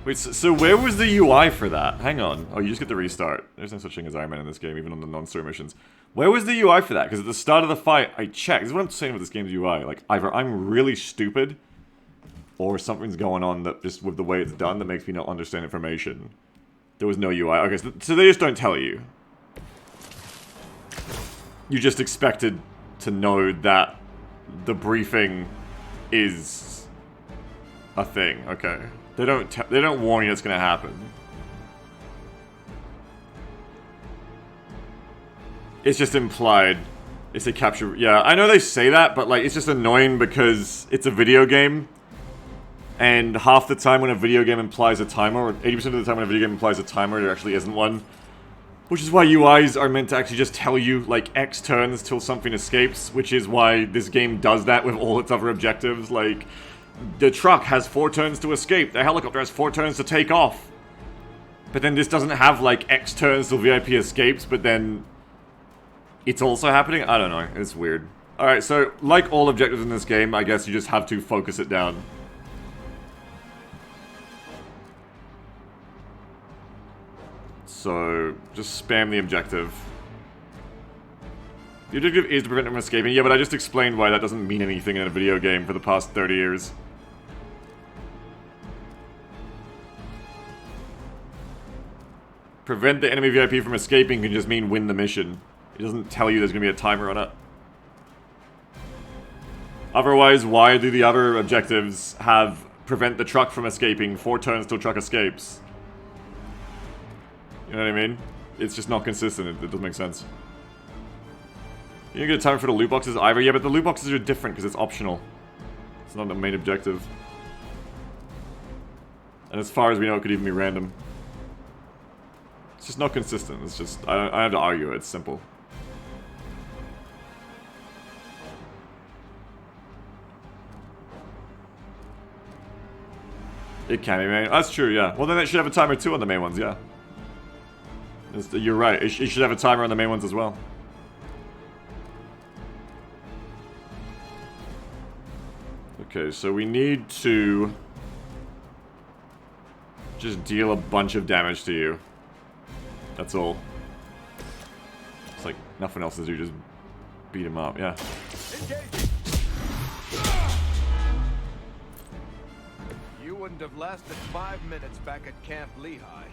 Wait, so where was the UI for that? Hang on. Oh, you just get the restart. There's no such thing as Iron Man in this game, even on the non-story missions. Where was the UI for that? Because at the start of the fight, I checked. This is what I'm saying with this game's UI. Like, either I'm really stupid, or something's going on that just with the way it's done that makes me not understand information. There was no UI. Okay, so they just don't tell you. you just expected to know that the briefing is a thing. Okay. They don't warn you it's gonna happen. It's just implied. It's a capture. Yeah, I know they say that, but like it's just annoying because it's a video game. And half the time when a video game implies a timer, or 80% of the time when a video game implies a timer, there actually isn't one. Which is why UIs are meant to actually just tell you, like, X turns till something escapes, which is why this game does that with all its other objectives. Like, the truck has 4 turns to escape, the helicopter has 4 turns to take off. But then this doesn't have, like, X turns till VIP escapes, but then it's also happening? I don't know, it's weird. Alright, so, like all objectives in this game, I guess you just have to focus it down. So, just spam the objective. The objective is to prevent him from escaping. Yeah, but I just explained why that doesn't mean anything in a video game for the past 30 years. Prevent the enemy VIP from escaping can just mean win the mission. It doesn't tell you there's going to be a timer on it. Otherwise, why do the other objectives have prevent the truck from escaping 4 turns till truck escapes? You know what I mean? It's just not consistent. It doesn't make sense. You don't get a timer for the loot boxes either. Yeah, but the loot boxes are different because it's optional. It's not the main objective. And as far as we know, it could even be random. It's just not consistent. It's just... I don't have to argue it. It's simple. It can be main. That's true, yeah. Well, then it should have a timer too on the main ones, yeah. You're right. It should have a timer on the main ones as well. Okay, so we need to just deal a bunch of damage to you. That's all. It's like nothing else to do, just beat him up, yeah. You wouldn't have lasted 5 minutes back at Camp Lehigh.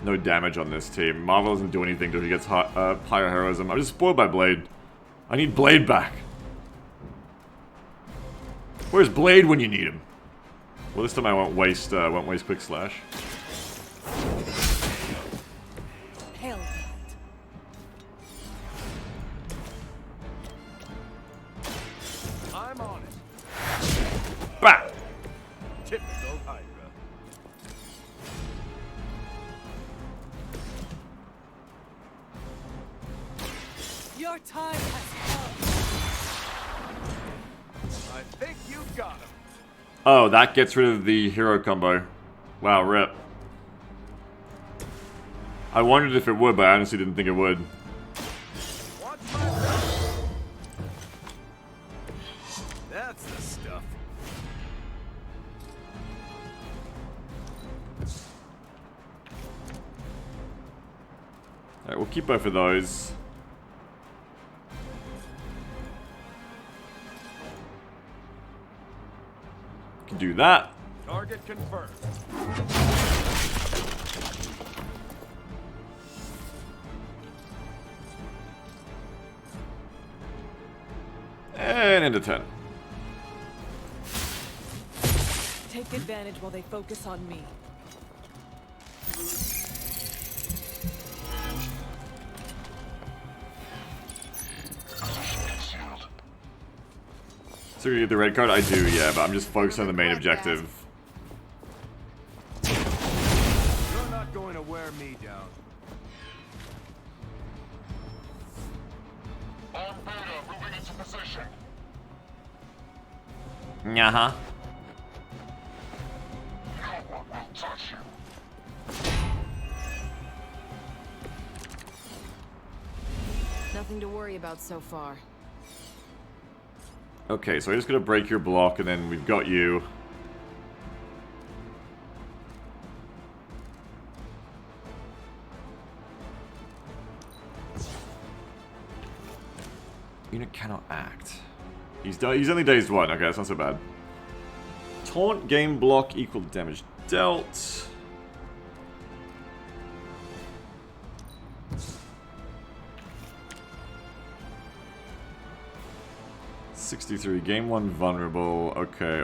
No damage on this team. Marvel doesn't do anything till he gets higher heroism. I'm just spoiled by Blade. I need Blade back. Where's Blade when you need him? Well, this time I won't waste quick slash. Hell. I'm on it. Bah! Typical Hydra. Your time has come. I think you got him. Oh, that gets rid of the hero combo. Wow, rip. I wondered if it would, but I honestly didn't think it would. That's the stuff. Alright, we'll keep both of those. Can do that. Target confirmed. And into 10. Take advantage while they focus on me. So you get the red card? I do, yeah, but I'm just focused on the main objective. You're not going to wear me down. On Beta, moving into position. Uh-huh. No one will touch you. Nothing to worry about so far. Okay, so I'm just gonna break your block, and then we've got you. Unit cannot act. He's only dazed 1. Okay, that's not so bad. Taunt game block equal damage dealt. 63. Game 1 vulnerable. Okay.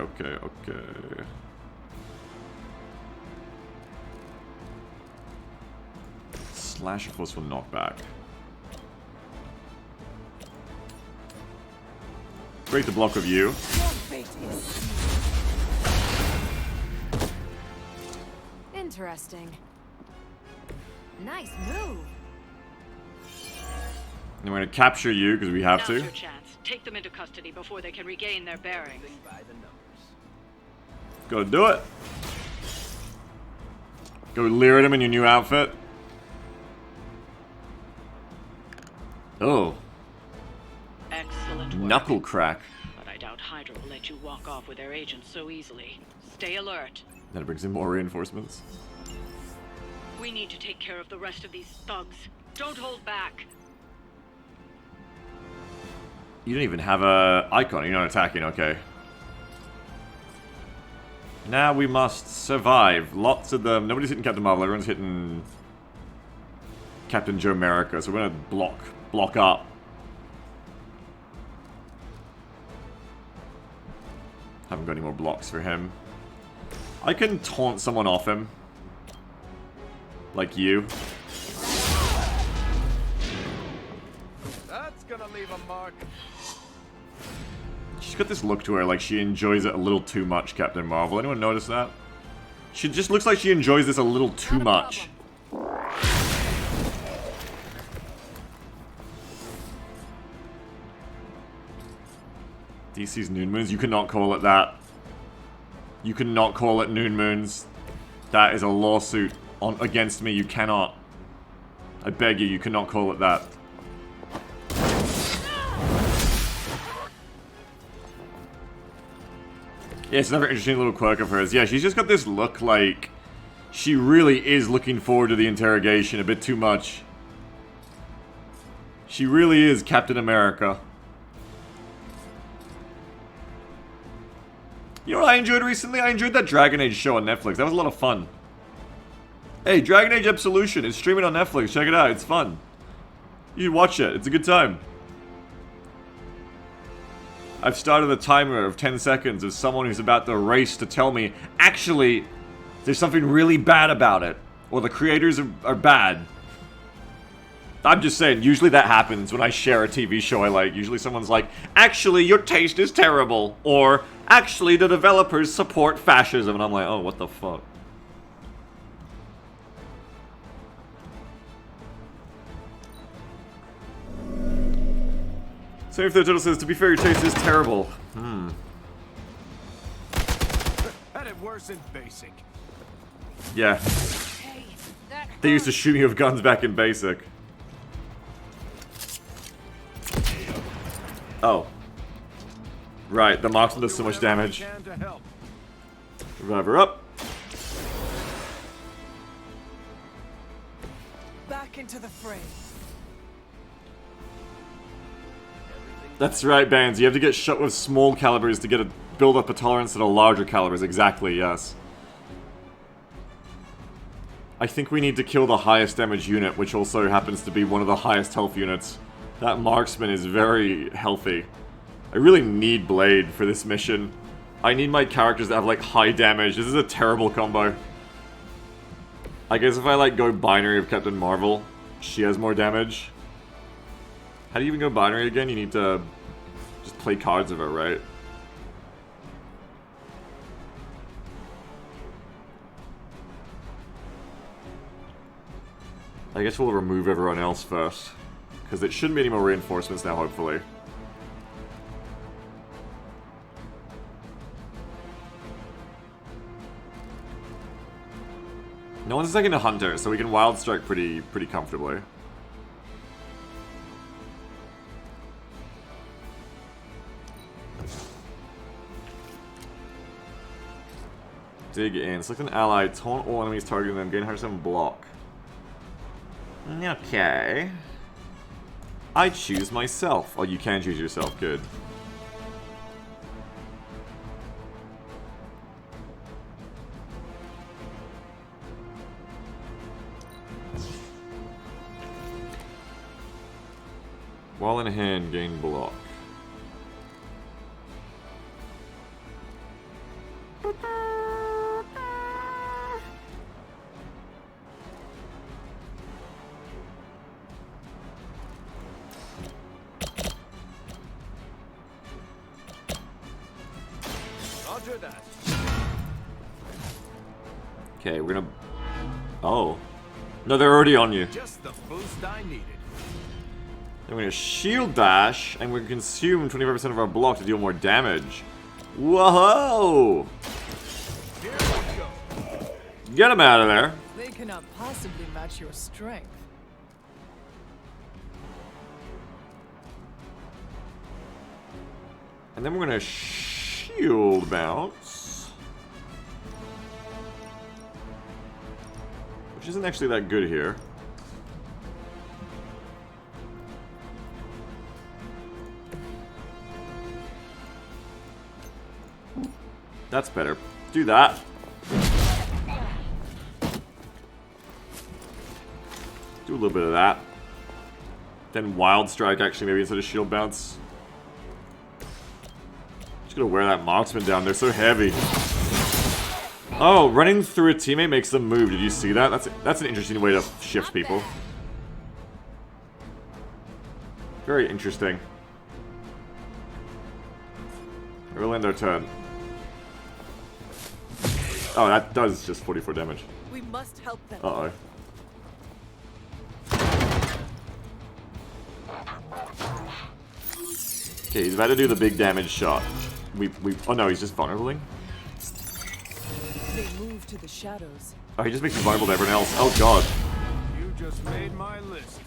Slasher forceful knockback. Break the block of you. Interesting. Nice move. And we're gonna capture you because we have Now's to. your chance. Take them into custody before they can regain their bearings. Gotta do it. Go leer at him in your new outfit. Oh. Excellent work. Knuckle crack. But I doubt Hydra will let you walk off with their agents so easily. Stay alert. That brings in more reinforcements. We need to take care of the rest of these thugs. Don't hold back. You don't even have a icon. You're not attacking. Okay. Now we must survive. Lots of them. Nobody's hitting Captain Marvel. Everyone's hitting Captain Joe America. So we're gonna block up. Haven't got any more blocks for him. I can taunt someone off him. Like you. That's gonna leave a mark. She's got this look to her like she enjoys it a little too much, Captain Marvel. Anyone notice that? She just looks like she enjoys this a little too much. DC's Noon Moons? You cannot call it that. You cannot call it Noon Moons. That is a lawsuit against me. You cannot. I beg you, you cannot call it that. Yeah, it's another interesting little quirk of hers. Yeah, she's just got this look like she really is looking forward to the interrogation a bit too much. She really is Captain America. You know what I enjoyed recently? I enjoyed that Dragon Age show on Netflix. That was a lot of fun. Hey, Dragon Age Absolution is streaming on Netflix. Check it out. It's fun. You should watch it. It's a good time. I've started a timer of 10 seconds of someone who's about to race to tell me, actually, there's something really bad about it. Or the creators are bad. I'm just saying, usually that happens when I share a TV show I like. Usually someone's like, actually, your taste is terrible. Or, actually, the developers support fascism. And I'm like, oh, what the fuck? Same if the title says, to be fair, your taste is terrible. Had it worse in basic. Yeah. They used to shoot me with guns back in basic. Oh. Right, the marksman does so much damage. Revive her up. Back into the fray. That's right, Bands. You have to get shot with small calibers to build up a tolerance to the larger calibers. Exactly, yes. I think we need to kill the highest damage unit, which also happens to be one of the highest health units. That marksman is very healthy. I really need Blade for this mission. I need my characters that have, like, high damage. This is a terrible combo. I guess if I, like, go binary of Captain Marvel, she has more damage. How do you even go binary again? You need to just play cards of her, right? I guess we'll remove everyone else first. Because there shouldn't be any more reinforcements now, hopefully. No one's taking a hunter, so we can wild strike pretty comfortably. Dig in. Select an ally, taunt all enemies targeting them, gain 107 block. Okay. I choose myself. Oh, you can choose yourself. Good. While in hand, gain block. Roger that. Okay, we're gonna... Oh. No, they're already on you. Just the boost I needed. Then we're gonna shield dash, and we're gonna consume 25% of our block to deal more damage. Whoa! Here we go. Get him out of there. They cannot possibly match your strength. And then we're gonna shield bounce. Which isn't actually that good here. That's better. Do that. Do a little bit of that. Then Wild Strike actually maybe instead of Shield Bounce. Just gonna wear that Marksman down. They're so heavy. Oh, running through a teammate makes them move. Did you see that? That's an interesting way to shift people. Very interesting. We'll end our turn. Oh, that does just 44 damage. We must help them. Uh-oh. Okay, he's about to do the big damage shot. Oh no, he's just vulnerabling? They move to the shadows. Oh, he just makes you vulnerable to everyone else. Oh god. You just made my list.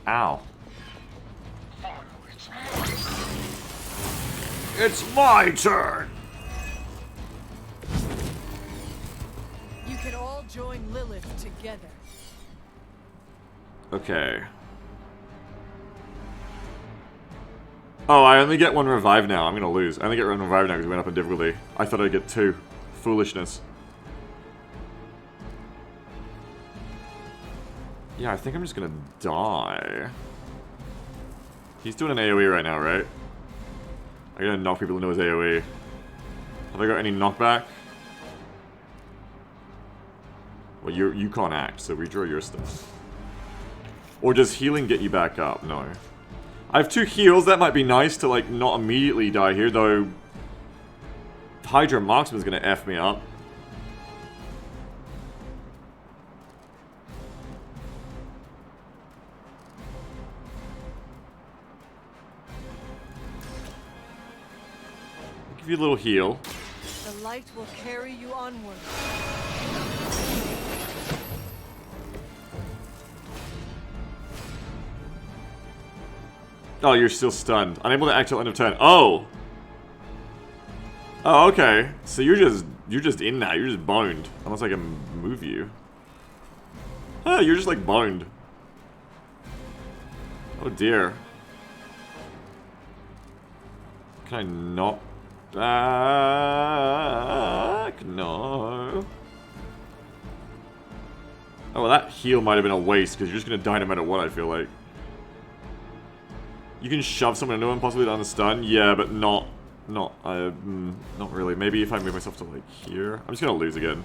Ow. It's my turn! You can all join Lilith together. Okay. Oh, I only get one revive now. I'm gonna lose. I only get one revive now because we went up in difficulty. I thought I'd get 2. Foolishness. Yeah, I think I'm just gonna die. He's doing an AoE right now, right? I gotta knock people into his AoE. Have I got any knockback? Well, you can't act, so redraw your stuff. Or does healing get you back up? No. I have 2 heals. That might be nice to, like, not immediately die here, though. Hydra Marksman's gonna F me up. I'll give you a little heal. The light will carry you onward. Oh, you're still stunned. Unable to act till end of turn. Oh! Oh, okay. So you're just in now. You're just boned. Unless I can move you. Oh, you're just like boned. Oh dear. Can I not back? No. Oh, well, that heal might have been a waste because you're just gonna die no matter what, I feel like. You can shove someone into him, possibly down the stun. Yeah, but not really. Maybe if I move myself to like here. I'm just gonna lose again.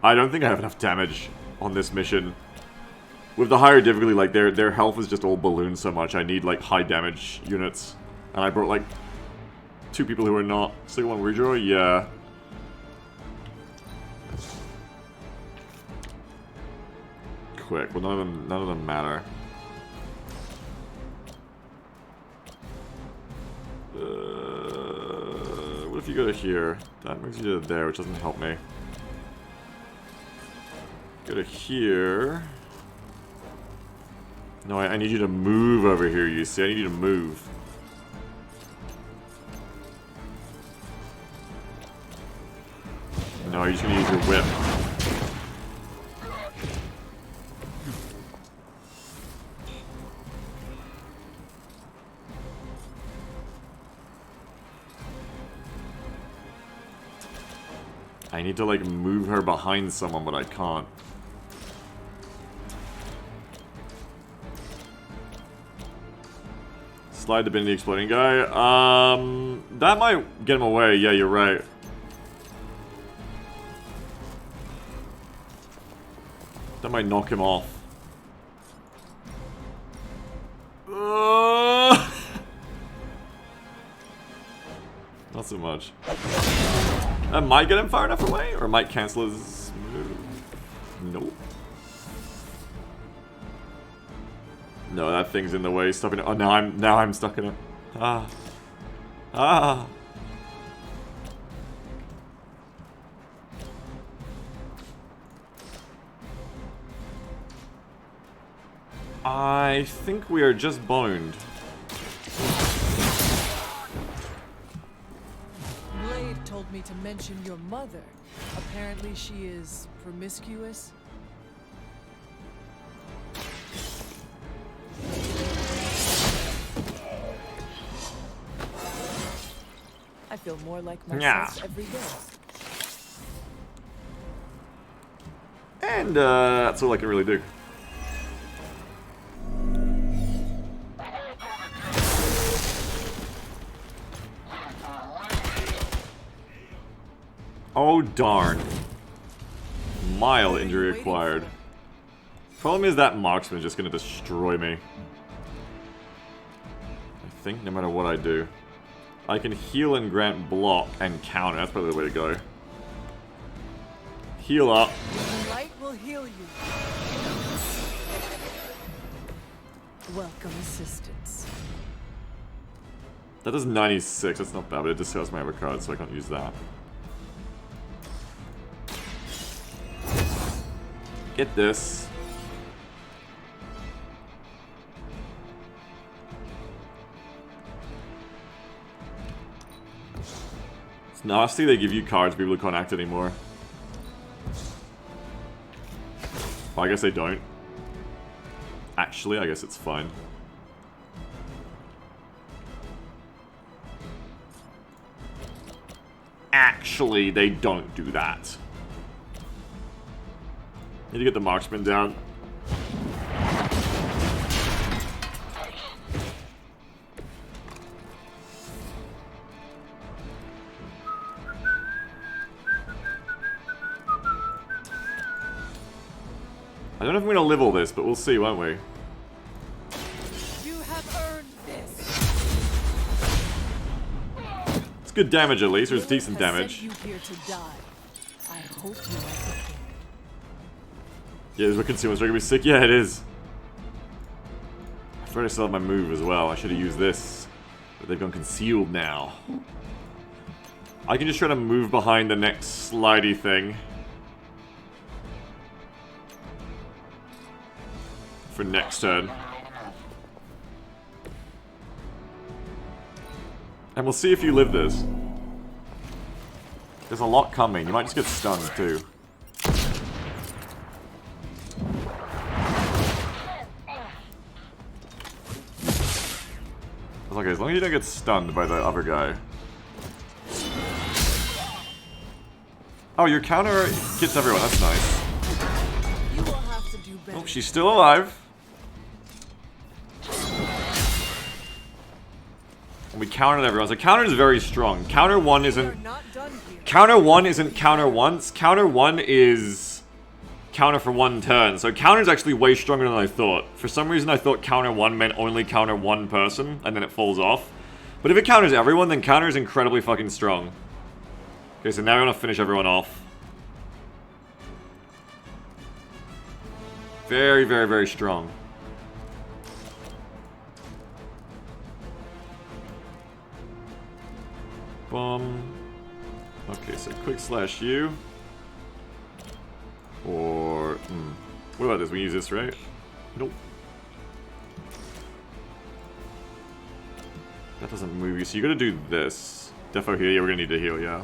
I don't think I have enough damage on this mission. With the higher difficulty, like their health is just all ballooned so much. I need like high damage units, and I brought like 2 people who are not. Single one redraw, yeah. Quick. Well, none of them matter. What if you go to here? That moves you to there, which doesn't help me. Go to here. No, I need you to move over here, you see? I need you to move. No, you're just gonna use your whip. I need to, like, move her behind someone, but I can't. Slide the Bendy exploding guy. That might get him away. Yeah, you're right. That might knock him off. Not so much. That might get him far enough away, or might cancel his move. Nope. No, that thing's in the way, stopping it. Oh, now I'm stuck in it. Ah. Ah. I think we are just boned. Blade told me to mention your mother. Apparently she is promiscuous. I feel more like myself every day. And that's all I can really do. Oh darn. Mild injury acquired. Problem is that marksman is just gonna destroy me. I think no matter what I do. I can heal and grant block and counter. That's probably the way to go. Heal up. The light will heal you. Welcome assistance. That does 96. That's not bad, but it discards my other card, so I can't use that. Get this. It's nasty they give you cards people who can't act anymore. Well, I guess they don't. Actually, I guess it's fine. Actually, they don't do that. Need to get the marksman down. I don't know if I'm gonna live all this, but we'll see, won't we? You have earned this. It's good damage at least, or it's decent damage. You here to die. I hope you like it. Yeah, is what consumers are gonna be sick? Yeah, it is. I thought I still have my move as well. I should have used this. But they've gone concealed now. I can just try to move behind the next slidey thing. For next turn. And we'll see if you live this. There's a lot coming. You might just get stunned too. Okay, as long as you don't get stunned by the other guy. Oh, your counter gets everyone. That's nice. You will have to do better. Oh, she's still alive. And we countered everyone. So counter is very strong. Counter 1 isn't... Counter 1 isn't counter once. Counter 1 is... counter for 1 turn. So counter is actually way stronger than I thought. For some reason I thought counter 1 meant only counter 1 person, and then it falls off. But if it counters everyone, then counter is incredibly fucking strong. Okay, so now we want to finish everyone off. Very, very, very strong. Boom. Okay, so quick slash you. Or... what about this? We use this, right? Nope. That doesn't move you, so you gotta do this. Defo heal, yeah, we're gonna need to heal, yeah.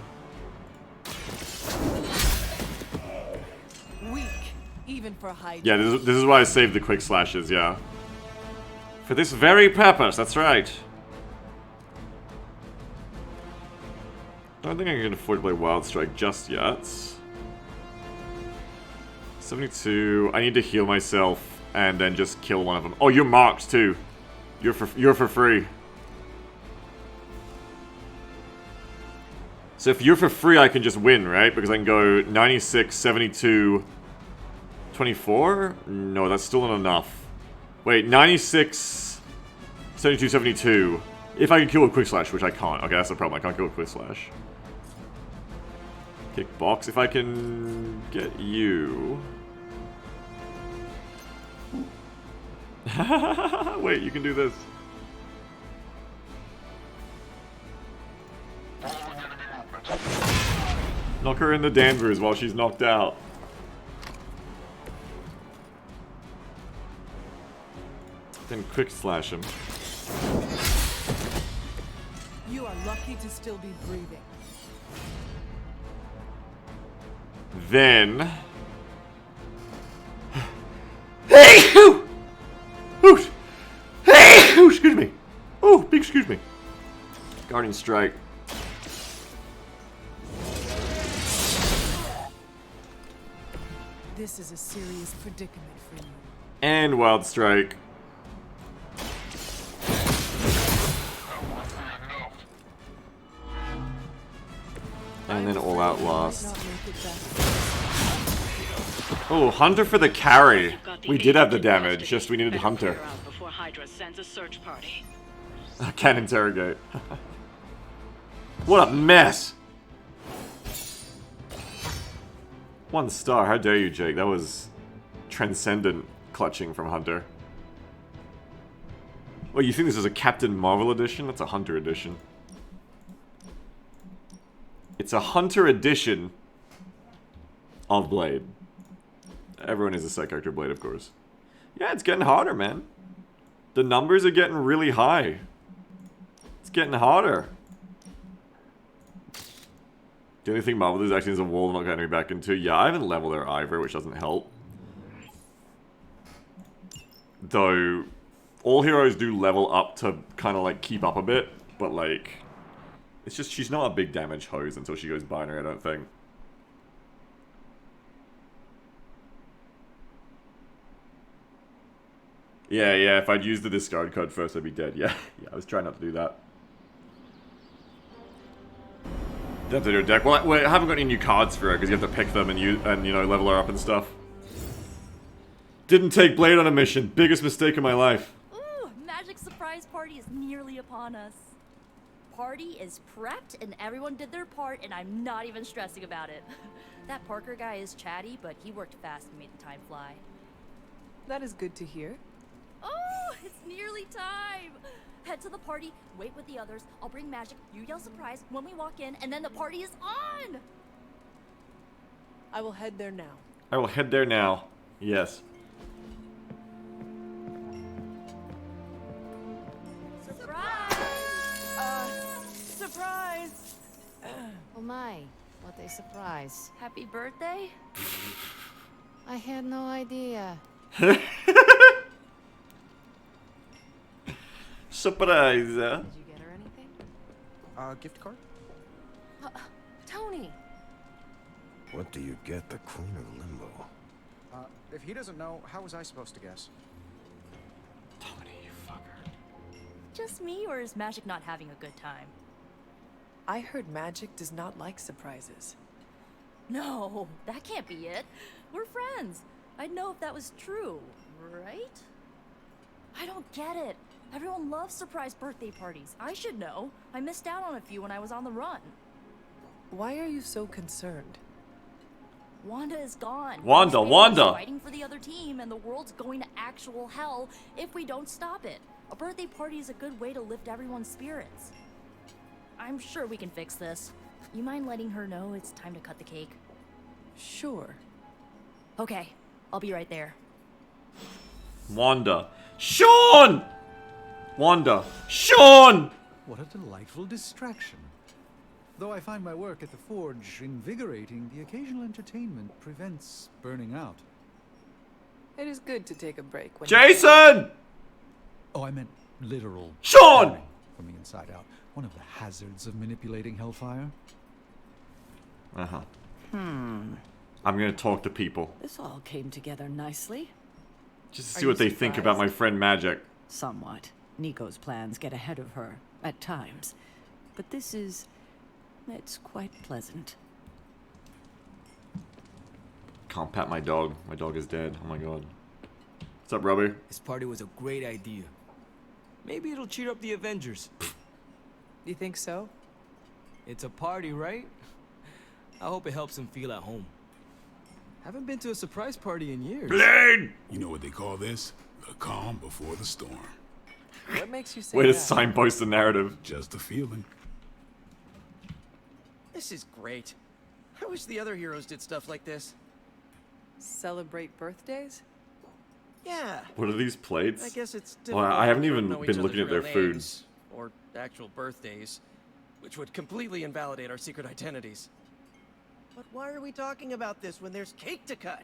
Weak, even for high. Yeah, this is why I saved the quick slashes, yeah. For this very purpose, that's right. I don't think I can afford to play Wild Strike just yet. 72. I need to heal myself and then just kill one of them. Oh, you're marked too. You're for free. So if you're for free, I can just win, right? Because I can go 96, 72, 24? No, that's still not enough. Wait, 96, 72, 72. If I can kill with Quick Slash, which I can't. Okay, that's the problem. I can't kill with Quick Slash. Kickbox, if I can get you. Wait, you can do this. Knock her in the Danvers while she's knocked out. Then Quick Slash him. You are lucky to still be breathing. Then... Hey! Ooh! Ooh! Hey! Ooh, excuse me. Oh, big excuse me. Guardian Strike. This is a serious predicament for you. And Wild Strike. And then All Out Lost. Oh, Hunter for the carry. We did have the damage, just we needed Hunter. Before Hydra sends a search party. I can't interrogate. What a mess! 1 star, how dare you, Jake? That was transcendent clutching from Hunter. Well, you think this is a Captain Marvel edition? That's a Hunter edition. It's a Hunter edition of Blade. Everyone is a side character Blade, of course. Yeah, it's getting harder, man. The numbers are getting really high. It's getting harder. The only thing Marvel is actually is a wall I'm not getting me back into. Yeah, I haven't leveled her either, which doesn't help. Though, all heroes do level up to kind of like keep up a bit, but like, it's just she's not a big damage hose until she goes binary, I don't think. Yeah, if I'd used the discard code first, I'd be dead. Yeah, I was trying not to do that. Depth of your deck. Well, I haven't got any new cards for her because you have to pick them and you know level her up and stuff. Didn't take Blade on a mission. Biggest mistake of my life. Ooh, Magik's surprise party is nearly upon us. Party is prepped and everyone did their part and I'm not even stressing about it. That Parker guy is chatty, but he worked fast and made the time fly. That is good to hear. Oh, it's nearly time. Head to the party, wait with the others. I'll bring Magik, you yell surprise when we walk in, and then the party is on! I will head there now. I will head there now. Yes. Surprise! Surprise! Oh my, what a surprise. Happy birthday? I had no idea. Surprise! Did you get her anything? Gift card? Tony! What do you get the Queen of Limbo? If he doesn't know, how was I supposed to guess? Tony, you fucker. Just me, or is Magik not having a good time? I heard Magik does not like surprises. No, that can't be it. We're friends. I'd know if that was true, right? I don't get it. Everyone loves surprise birthday parties. I should know. I missed out on a few when I was on the run. Why are you so concerned? Wanda is gone. Wanda! She's fighting for the other team, and the world's going to actual hell if we don't stop it. A birthday party is a good way to lift everyone's spirits. I'm sure we can fix this. You mind letting her know it's time to cut the cake? Sure. Okay, I'll be right there. Wanda. Sean! Wanda. Sean! What a delightful distraction. Though I find my work at the forge invigorating, the occasional entertainment prevents burning out. It is good to take a break when Jason! Oh, I meant literal. Sean! burning from the inside out. One of the hazards of manipulating hellfire. Uh-huh. I'm gonna talk to people. This all came together nicely. Just to see what they think about my friend Magik. Somewhat. Nico's plans get ahead of her, at times. But this is... it's quite pleasant. Can't pat my dog. My dog is dead. Oh my god. What's up, Robbie? This party was a great idea. Maybe it'll cheer up the Avengers. You think so? It's a party, right? I hope it helps them feel at home. Haven't been to a surprise party in years. Blade! You know what they call this? The calm before the storm. What makes you say Way to that? signpost the narrative. Just a feeling. This is great. I wish the other heroes did stuff like this. Celebrate birthdays? Yeah. What are these plates? I guess it's Well, difficult I haven't to even know each been looking at other's their real food. names or actual birthdays, which would completely invalidate our secret identities. But why are we talking about this when there's cake to cut?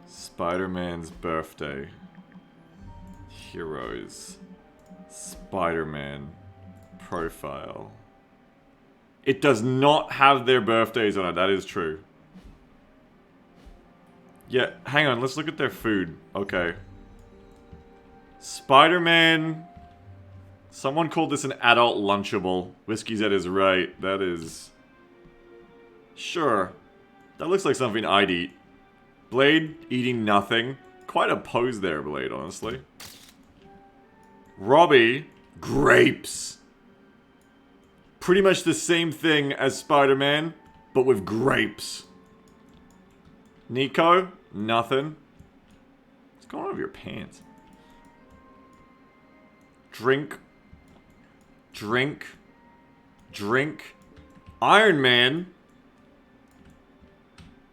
Spider-Man's birthday. Heroes. Spider-Man. Profile. It does not have their birthdays on it, that is true. Yeah, hang on, let's look at their food. Okay. Spider-Man. Someone called this an adult Lunchable. Whiskey Z is right. That is... Sure. That looks like something I'd eat. Blade eating nothing. Quite a pose there, Blade, honestly. Robbie, grapes. Pretty much the same thing as Spider-Man, but with grapes. Nico, nothing. What's going on with your pants? Drink. Drink. Drink. Iron Man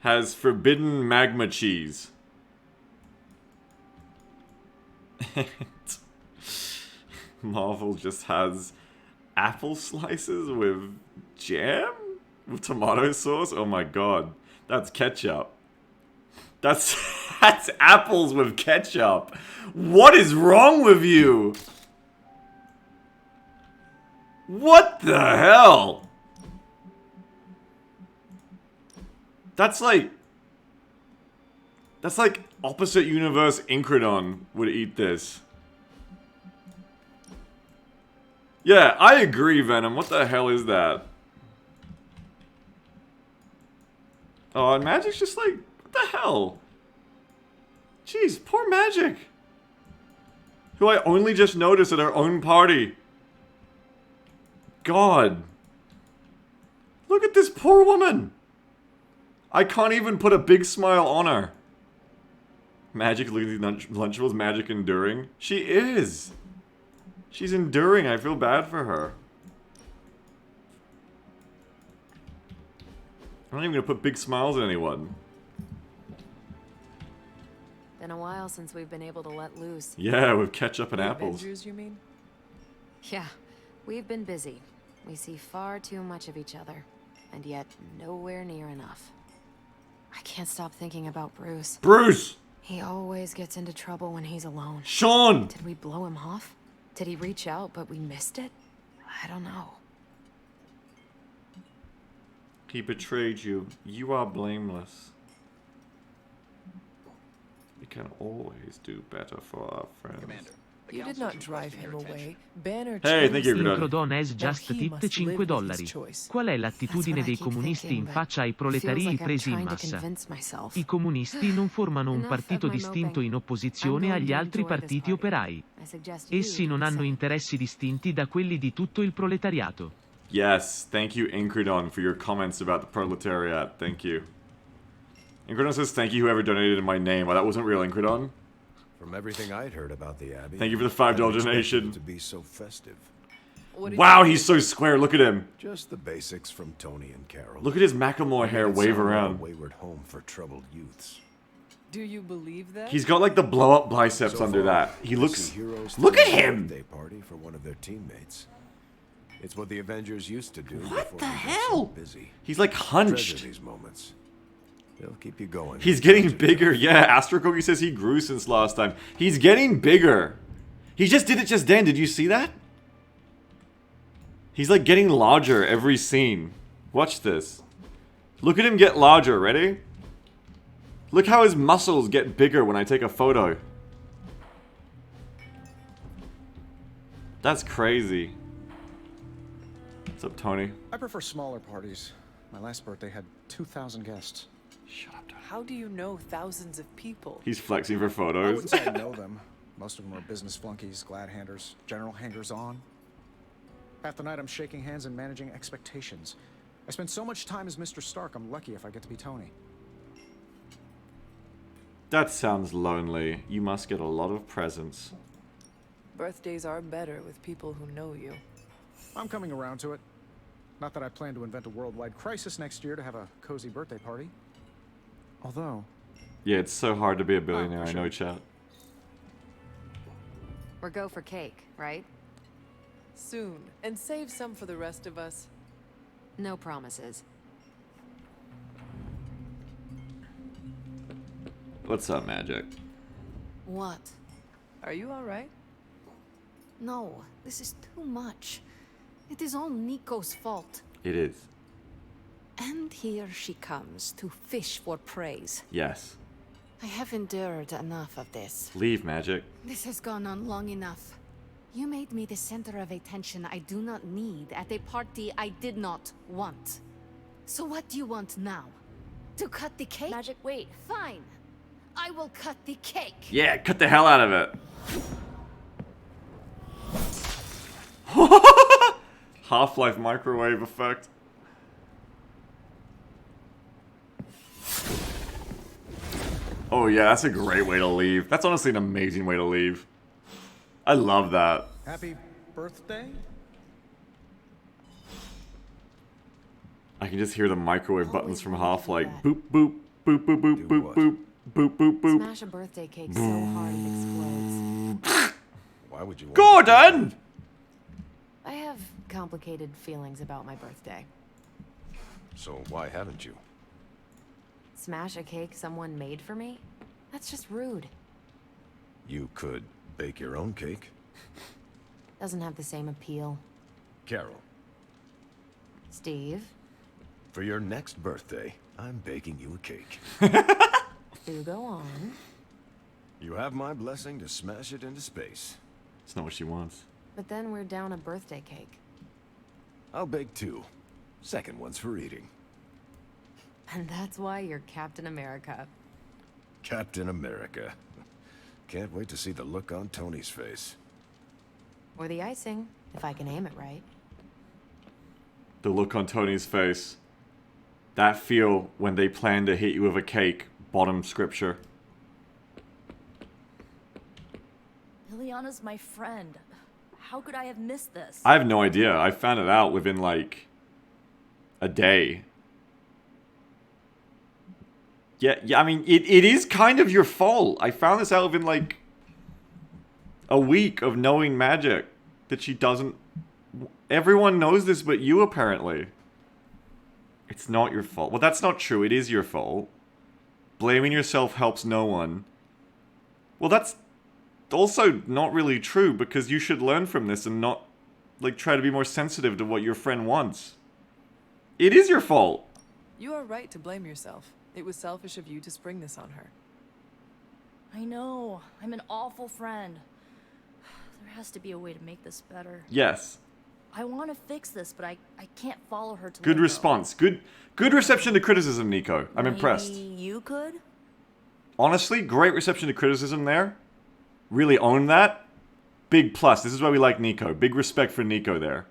has forbidden magma cheese. Marvel just has apple slices with jam? With tomato sauce? Oh my god. That's ketchup. That's apples with ketchup. What is wrong with you? What the hell? That's like opposite universe Incredon would eat this. Yeah, I agree, Venom. What the hell is that? Oh, and Magik's just like, what the hell? Jeez, poor Magik. Who I only just noticed at our own party. God. Look at this poor woman. I can't even put a big smile on her. Magik losing Lunchables, Magik enduring. She is. She's enduring. I feel bad for her. I'm not even gonna put big smiles on anyone. Been a while since we've been able to let loose. Yeah, with ketchup and apples. Avengers, you mean? Yeah, we've been busy. We see far too much of each other, and yet nowhere near enough. I can't stop thinking about Bruce. Bruce! He always gets into trouble when he's alone. Sean! Did we blow him off? Did he reach out, but we missed it? I don't know. He betrayed you. You are blameless. We can always do better for our friends. Commander. You did not drive him away. Banner Hey, thank you, Incrodon has just tipped $5. Qual è l'attitudine dei comunisti in faccia ai proletari presi in massa? I comunisti non formano un partito distinto in opposizione agli altri partiti operai. Essi non hanno interessi distinti da quelli di tutto il proletariato. Yes, thank you, Incredon, for your comments about the proletariat. Thank you. Incredon says, thank you whoever donated in my name. Well, that wasn't real, Incredon. From everything I'd heard about the Abbey, thank you for the $5 donation. To be so festive. Wow, he's so square. Look at him. Just the basics from Tony and Carol. Look at his Macklemore hair wave around. Wayward home for troubled youths. Do you believe that? He's got like the blow up biceps under that. He looks. Look at him. Birthday party for one of their teammates. It's what the Avengers used to do. What the So hell? busy. He's like hunched. Treasure these moments. They'll keep you going. He's getting bigger. Yeah, Astrokogi says he grew since last time. He's getting bigger. He just did it just then. Did you see that? He's like getting larger every scene. Watch this. Look at him get larger. Ready? Look how his muscles get bigger when I take a photo. That's crazy. What's up, Tony? I prefer smaller parties. My last birthday had 2,000 guests. Shut up, Dad. How do you know thousands of people? He's flexing for I photos. wouldn't say I know them. Most of them are business flunkies, glad-handers, general hangers-on. Half the night I'm shaking hands and managing expectations. I spend so much time as Mr. Stark, I'm lucky if I get to be Tony. That sounds lonely. You must get a lot of presents. Birthdays are better with people who know you. I'm coming around to it. Not that I plan to invent a worldwide crisis next year to have a cozy birthday party. Although... Yeah, it's so hard to be a billionaire, I know, chat. We're go for cake, right? Soon. And save some for the rest of us. No promises. What's up, Magik? What? Are you alright? No, this is too much. It is all Nico's fault. It is. And here she comes to fish for praise. Yes. I have endured enough of this. Leave, Magik. This has gone on long enough. You made me the center of attention I do not need at a party I did not want. So what do you want now? To cut the cake? Magik, wait. Fine. I will cut the cake. Yeah, cut the hell out of it. Half-Life microwave effect. Oh yeah, that's a great way to leave. That's honestly an amazing way to leave. I love that. Happy birthday? I can just hear the microwave buttons from Half like boop boop boop boop boop boop boop boop boop boop. Smash a birthday cake so hard it explodes. Why would you want Gordon! I have complicated feelings about my birthday. So why haven't you? Smash a cake someone made for me? That's just rude. You could bake your own cake. Doesn't have the same appeal. Carol, Steve? for your next birthday, I'm baking you a cake. Do go on. You have my blessing to smash it into space. It's not what she wants. But then we're down a birthday cake. I'll bake 2. Second one's for eating. And that's why you're Captain America. Captain America. Can't wait to see the look on Tony's face. Or the icing, if I can aim it right. The look on Tony's face. That feel when they plan to hit you with a cake. Bottom scripture. Liliana's my friend. How could I have missed this? I have no idea. I found it out within like a day. Yeah, I mean, it is kind of your fault. I found this out within like a week of knowing Magik. That she doesn't... Everyone knows this but you, apparently. It's not your fault. Well, that's not true. It is your fault. Blaming yourself helps no one. Well, that's also not really true, because you should learn from this and not, like, try to be more sensitive to what your friend wants. It is your fault. You are right to blame yourself. It was selfish of you to spring this on her. I know. I'm an awful friend. There has to be a way to make this better. Yes. I want to fix this, but I can't follow her to Good Limbo. response. Good reception to criticism, Nico. I'm impressed. Maybe you could? Honestly, great reception to criticism there. Really own that. Big plus. This is why we like Nico. Big respect for Nico there.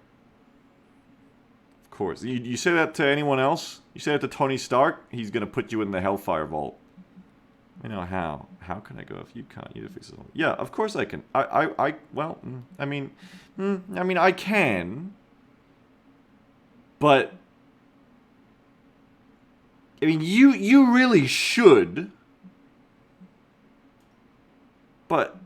Of course. You say that to anyone else? You say that to Tony Stark? He's going to put you in the Hellfire Vault. I know how. How can I go if you can't? You fix it all. Yeah, of course I can. I mean, I can. But I mean, you really should. But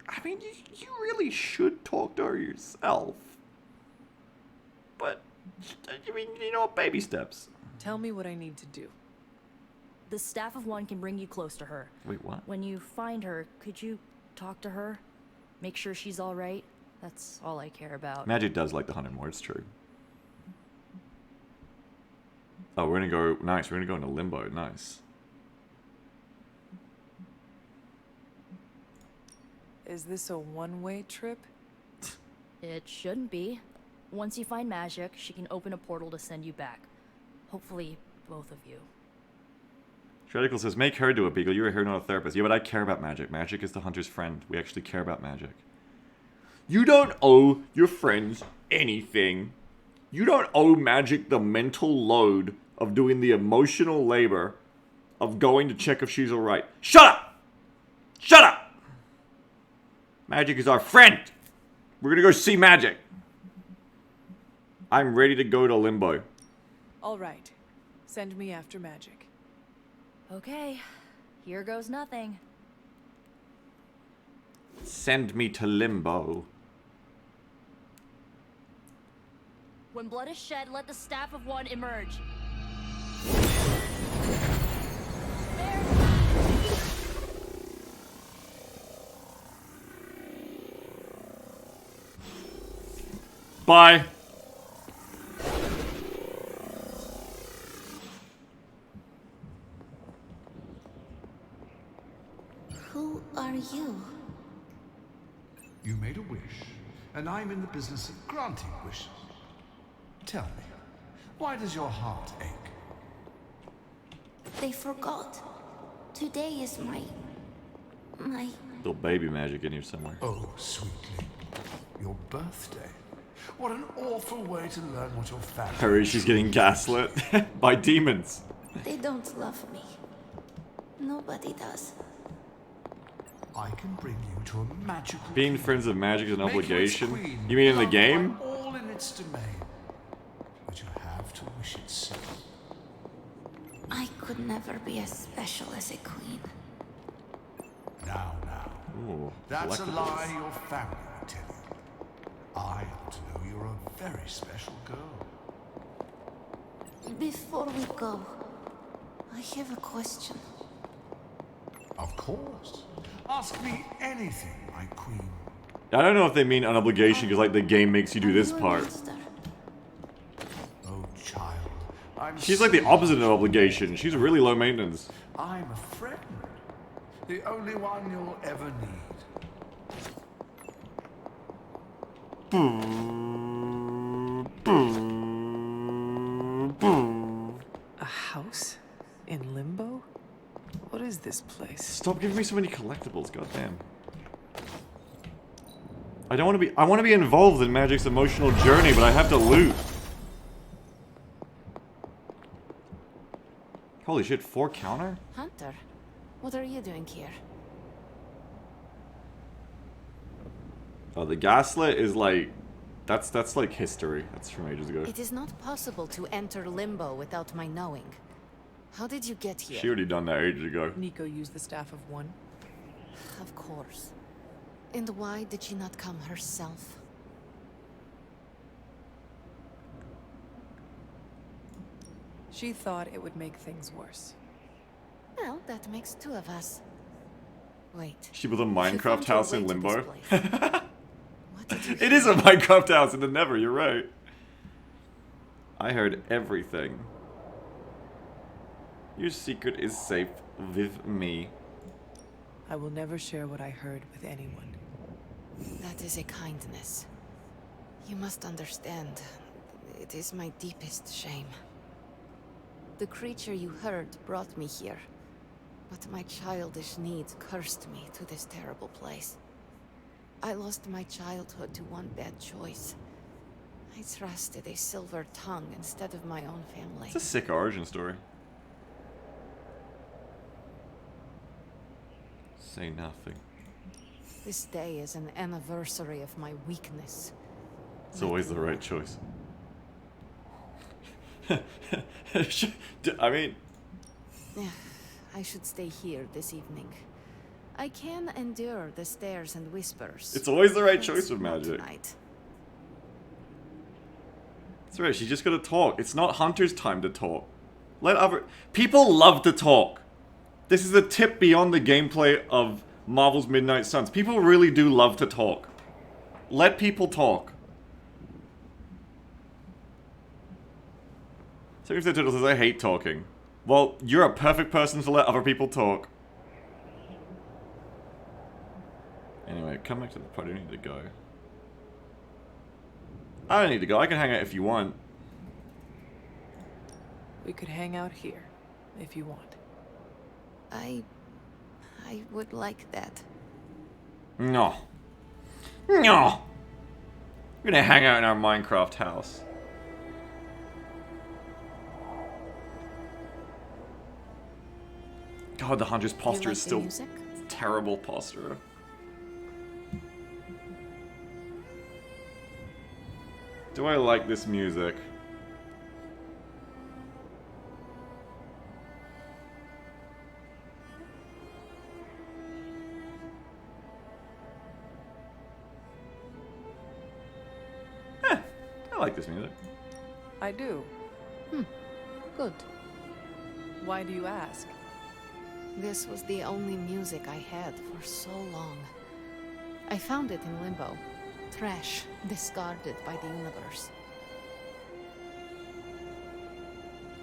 I mean, you really should talk to her yourself. But I mean, you know, baby steps. Tell me what I need to do. The Staff of One can bring you close to her. Wait, what? When you find her, could you talk to her? Make sure she's alright? That's all I care about. Magik does like the 100 more, it's true. Oh, we're gonna go... Nice, we're gonna go into Limbo. Nice. Is this a one-way trip? It shouldn't be. Once you find Magik, she can open a portal to send you back. Hopefully, both of you. Radical says, make her do it, Beagle. You're here, not a therapist. Yeah, but I care about Magik. Magik is the hunter's friend. We actually care about Magik. You don't owe your friends anything. You don't owe Magik the mental load of doing the emotional labor of going to check if she's alright. Shut up! Shut up! Magik is our friend! We're gonna go see Magik. I'm ready to go to Limbo. All right. Send me after Magik. Okay. Here goes nothing. Send me to Limbo. When blood is shed, let the staff of one emerge. Bye. Who are you? You made a wish, and I'm in the business of granting wishes. Tell me, why does your heart ache? They forgot. Today is my... Little baby Magik in here somewhere. Oh, sweetly. Your birthday. What an awful way to learn what your family... Hurry, she's getting gaslit by demons. They don't love me. Nobody does. I can bring you to a magical... Being friends of Magik is an obligation? Queen, You mean in the game? all in its domain. But you have to wish it so. I could never be as special as a queen. Now. Ooh, That's a collectibles. lie your family would tell you. I happen to know you're a very special girl. Before we go, I have a question. Of course. Ask me anything, my queen. I don't know if they mean an obligation because like the game makes you do this part. Oh, child. She's like the opposite of obligation. She's really low maintenance. I'm a friend. The only one you'll ever need. A house? In Limbo? What is this place? Stop giving me so many collectibles, goddamn. I want to be involved in Magik's emotional journey, but I have to loot. Holy shit, 4 counter? Hunter, what are you doing here? Oh, the gaslit is like... That's like history. That's from ages ago. It is not possible to enter Limbo without my knowing. How did you get here? She already done that ages ago. Nico used the Staff of One. Of course. And why did she not come herself? She thought it would make things worse. Well, that makes 2 of us. Wait. She built a Minecraft found your house way in to Limbo. this place. It is a Minecraft house in the Never, you're right. I heard everything. Your secret is safe with me. I will never share what I heard with anyone. That is a kindness. You must understand. It is my deepest shame. The creature you heard brought me here. But my childish needs cursed me to this terrible place. I lost my childhood to one bad choice. I trusted a silver tongue instead of my own family. It's a sick origin story. Say nothing. This day is an anniversary of my weakness. It's always the right choice. I mean... I should stay here this evening. I can endure the stares and whispers. It's always the right but choice with not Magik. tonight. That's right, she's just gotta talk. It's not Hunter's time to talk. Let other... People love to talk. This is a tip beyond the gameplay of Marvel's Midnight Suns. People really do love to talk. Let people talk. So if the turtle says, I hate talking. Well, you're a perfect person to let other people talk. Anyway, come back to the party. We need to go. I don't need to go. I can hang out if you want. We could hang out here, if you want. I would like that. No. No! We're gonna hang out in our Minecraft house. God, the Hunter's posture is still terrible posture. Do I like this music? I like this music. I do. Good. Why do you ask? This was the only music I had for so long. I found it in Limbo. Trash, discarded by the universe.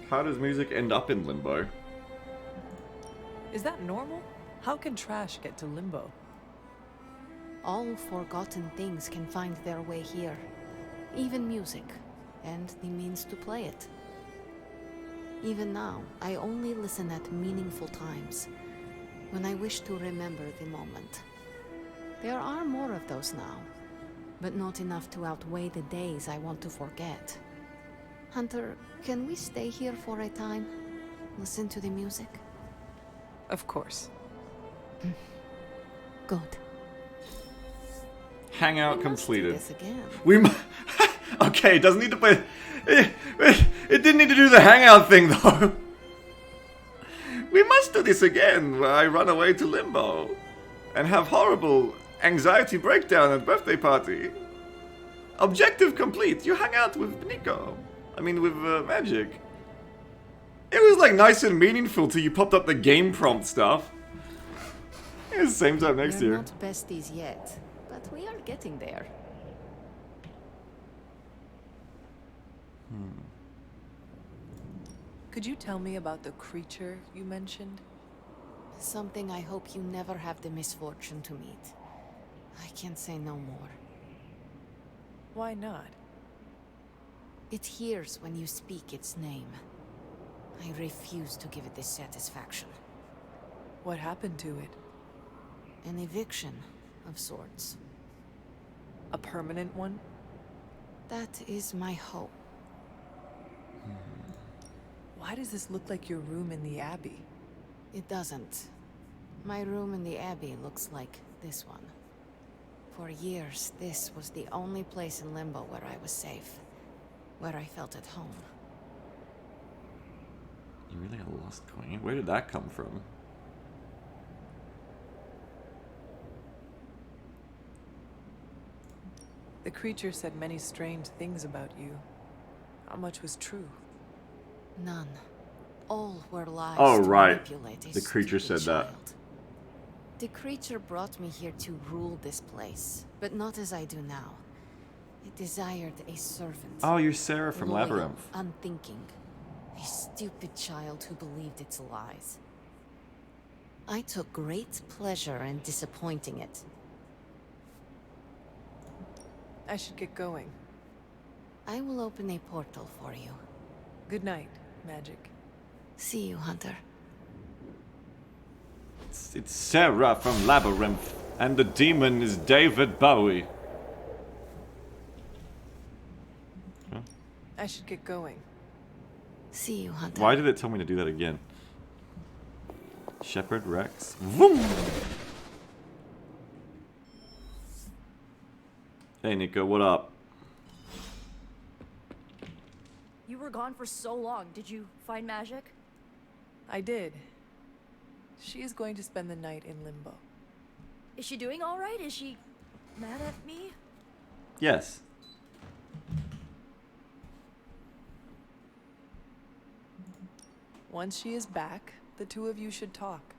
How does music end up in Limbo? Is that normal? How can trash get to Limbo? All forgotten things can find their way here. Even music, and the means to play it. Even now, I only listen at meaningful times, when I wish to remember the moment. There are more of those now, but not enough to outweigh the days I want to forget. Hunter, can we stay here for a time? Listen to the music? Of course. Good. Hangout completed. This again. Okay, it doesn't need to play. It didn't need to do the hangout thing though. We must do this again, where I run away to Limbo and have horrible anxiety breakdown at birthday party. Objective complete. You hang out with Nico. I mean, with Magik. It was like nice and meaningful till you popped up the game prompt stuff. It's the same time next year. We're not besties yet, but we are getting there. Could you tell me about the creature you mentioned? Something I hope you never have the misfortune to meet. I can't say no more. Why not? It hears when you speak its name. I refuse to give it this satisfaction. What happened to it? An eviction of sorts. A permanent one? That is my hope. Why does this look like your room in the Abbey? It doesn't. My room in the Abbey looks like this one. For years, this was the only place in Limbo where I was safe. Where I felt at home. You really got a lost coin? Where did that come from? The creature said many strange things about you. How much was true? None. All were lies. Oh, right. The creature said that. The creature brought me here to rule this place, but not as I do now. It desired a servant. Oh, you're Sarah from loyal, Labyrinth. Unthinking. A stupid child who believed its lies. I took great pleasure in disappointing it. I should get going. I will open a portal for you. Good night, Magik. See you, Hunter. It's Sarah from Labyrinth, and the demon is David Bowie. Huh? I should get going. See you, Hunter. Why did it tell me to do that again? Shepherd Rex. Vroom! Hey Nico, what up? You were gone for so long. Did you find Magik? I did. She is going to spend the night in Limbo. Is she doing all right? Is she mad at me? Yes. Once she is back, the two of you should talk.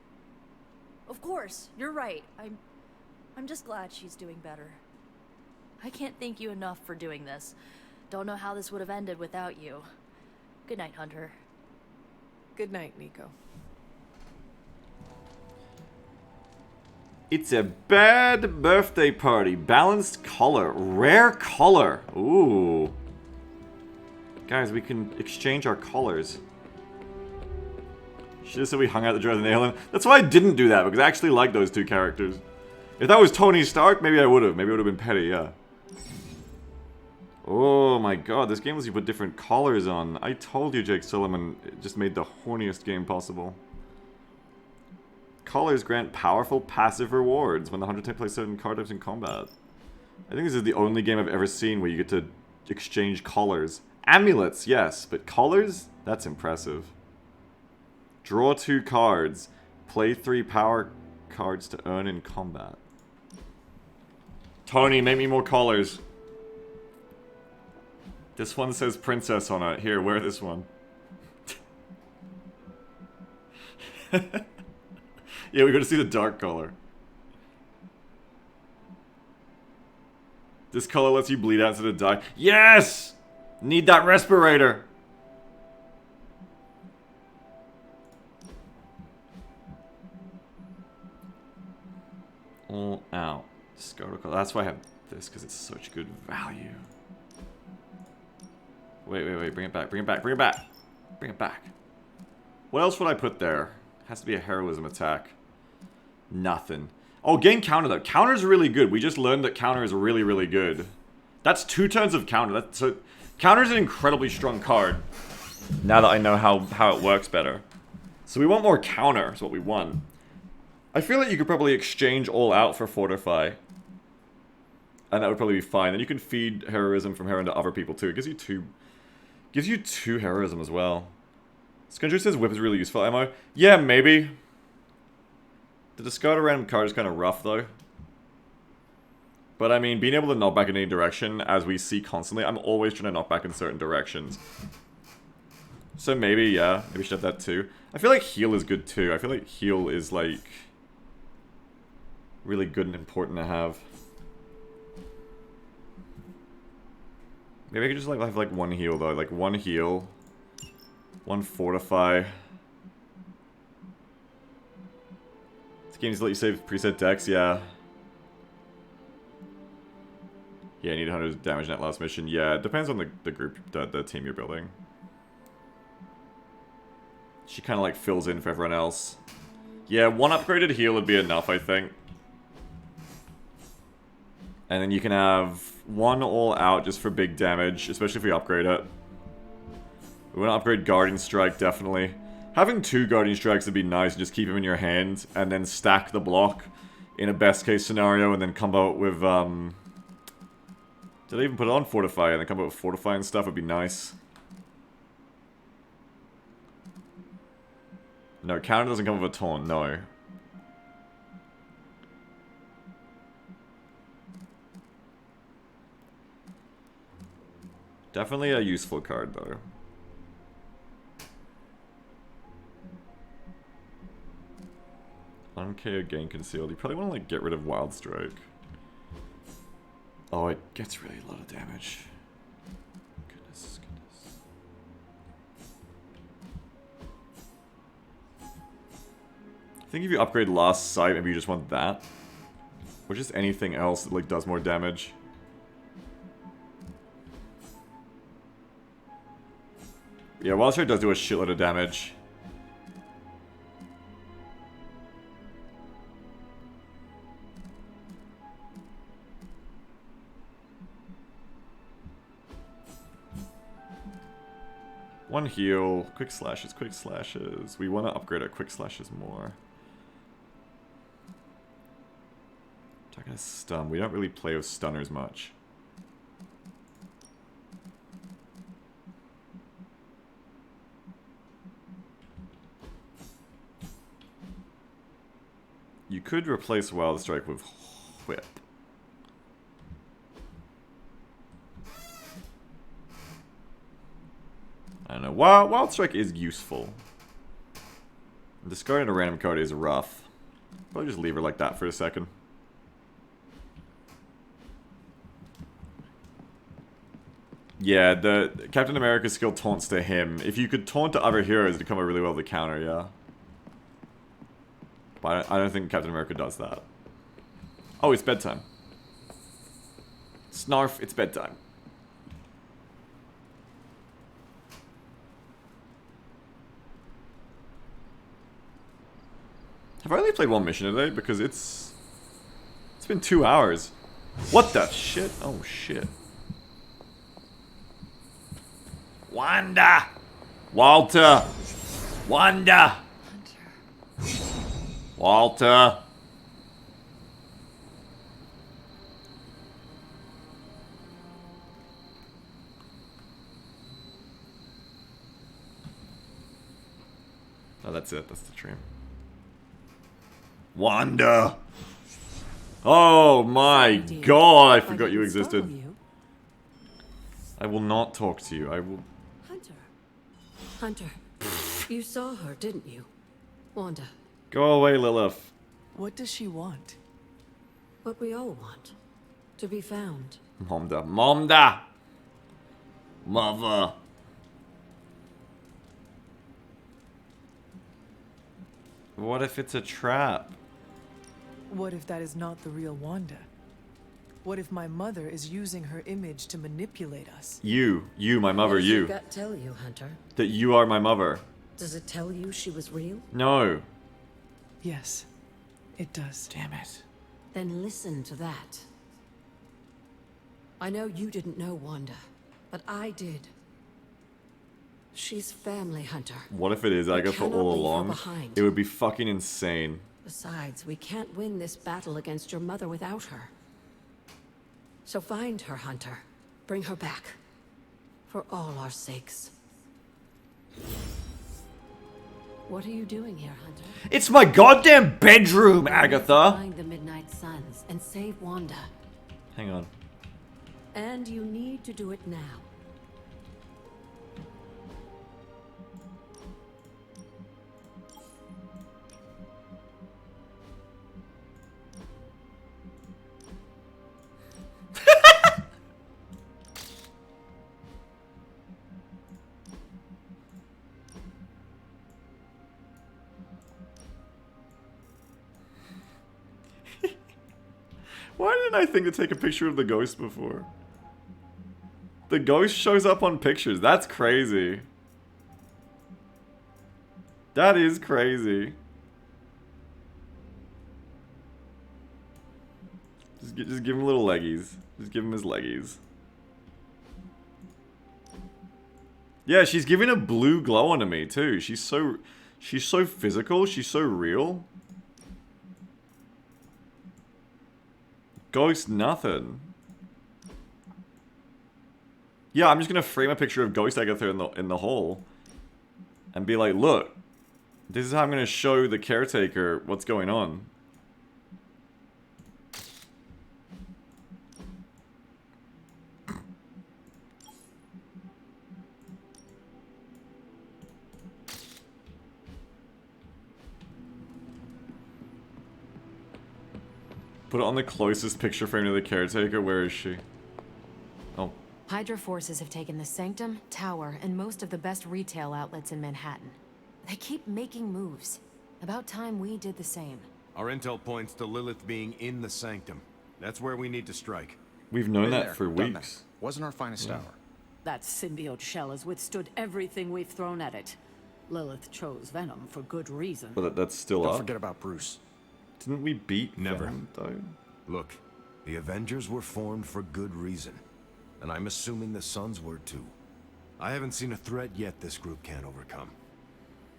Of course, you're right. I'm just glad she's doing better. I can't thank you enough for doing this. Don't know how this would have ended without you. Good night, Hunter. Good night, Nico. It's a bad birthday party. Balanced color. Rare color. Ooh. Guys, we can exchange our colors. She just said we hung out the Dread and Alien. That's why I didn't do that, because I actually like those two characters. If that was Tony Stark, maybe I would have. Maybe it would have been petty, yeah. Oh my god, this game lets you put different colors on. I told you Jake Sullivan just made the horniest game possible. Colors grant powerful passive rewards when the hunter takes place certain card types in combat. I think this is the only game I've ever seen where you get to exchange colors. Amulets, yes, but colors? That's impressive. Draw 2 cards. Play 3 power cards to earn in combat. Tony, make me more colors. This one says princess on it. Here, wear this one. Yeah, we gotta see the dark color. This color lets you bleed out instead of die. Yes! Need that respirator. All out. Discard a color. That's why I have this, because it's such good value. Wait. Bring it back. Bring it back. Bring it back. Bring it back. What else would I put there? Has to be a heroism attack. Nothing. Oh, gain counter though. Counter's really good. We just learned that counter is really, really good. That's 2 turns of counter. So counter's an incredibly strong card. Now that I know how it works better. So we want more counter, is what we want. I feel like you could probably exchange all out for fortify. And that would probably be fine. Then you can feed heroism from here into other people too. It gives you two heroism as well. Scundry says whip is really useful ammo. Yeah, maybe. The discard a random card is kind of rough though. But I mean, being able to knock back in any direction, as we see constantly, I'm always trying to knock back in certain directions. So maybe, yeah, maybe we should have that too. I feel like heal is good too. I feel like heal is like really good and important to have. Maybe I could just like have like 1 heal though, like 1 heal, 1 fortify. This game needs to let you save preset decks, yeah. Yeah, I need 100 damage in that last mission. Yeah, it depends on the group, the team you're building. She kind of like fills in for everyone else. Yeah, 1 upgraded heal would be enough, I think. And then you can have 1 all out just for big damage, especially if we upgrade it. We want to upgrade Guardian Strike, definitely. Having 2 Guardian Strikes would be nice, just keep them in your hand, and then stack the block in a best case scenario, and then come out with, did I even put it on Fortify, and then come out with Fortify and stuff would be nice. No, counter doesn't come with a taunt, no. Definitely a useful card, though. UnKO gain concealed. You probably want to like get rid of Wild Strike. Oh, it gets really a lot of damage. Goodness. I think if you upgrade Last Sight, maybe you just want that. Or just anything else that like does more damage. Yeah, Wild Strike does do a shitload of damage. One heal, quick slashes, quick slashes. We want to upgrade our quick slashes more. Talking to stun, we don't really play with stunners much. You could replace Wild Strike with Whip. I don't know. Wild Strike is useful. Discarding a random card is rough. Probably just leave her like that for a second. Yeah, the Captain America skill taunts to him. If you could taunt to other heroes, it'd come really well to counter, yeah. But I don't think Captain America does that. Oh, it's bedtime. Snarf, it's bedtime. Have I only played one mission today? Because it's been 2 hours. What the shit? Oh shit. Wanda! Walter! Wanda! Walter! Oh, that's it. That's the dream. Wanda! Oh my god, I forgot you existed. I will not talk to you. I will... Hunter, you saw her, didn't you? Wanda. Go away, Lilith. What does she want? What we all want. To be found. Momda. Momda! Mother. What if it's a trap? What if that is not the real Wanda? What if my mother is using her image to manipulate us? You, my mother, What does you. your gut tell you, Hunter? That you are my mother. Does it tell you she was real? No. Yes, it does. Damn it. Then listen to that. I know you didn't know Wanda, but I did. She's family, Hunter. What if it is Agatha cannot all leave her along? behind. It would be fucking insane. Besides, we can't win this battle against your mother without her. So find her, Hunter. Bring her back. For all our sakes. What are you doing here, Hunter? It's my goddamn bedroom, Agatha! Find the Midnight Suns and save Wanda. Hang on. And you need to do it now. Why didn't I think to take a picture of the ghost before? The ghost shows up on pictures. That's crazy. That is crazy. Just give him little leggies. Just give him his leggies. Yeah, she's giving a blue glow onto me too. She's so physical. She's so real. Ghost nothing. Yeah, I'm just gonna frame a picture of Ghost Agatha in the hall, and be like, look, this is how I'm gonna show the caretaker what's going on. Put it on the closest picture frame to the caretaker. Where is she? Oh. Hydra forces have taken the Sanctum, Tower, and most of the best retail outlets in Manhattan. They keep making moves. About time we did the same. Our intel points to Lilith being in the Sanctum. That's where we need to strike. We've known Been that there, for done weeks. that. Wasn't our finest hour. That symbiote shell has withstood everything we've thrown at it. Lilith chose Venom for good reason. But that's still Don't up. forget about Bruce. Didn't we beat Never. Venom, though? Look, the Avengers were formed for good reason. And I'm assuming the Suns were too. I haven't seen a threat yet this group can't overcome.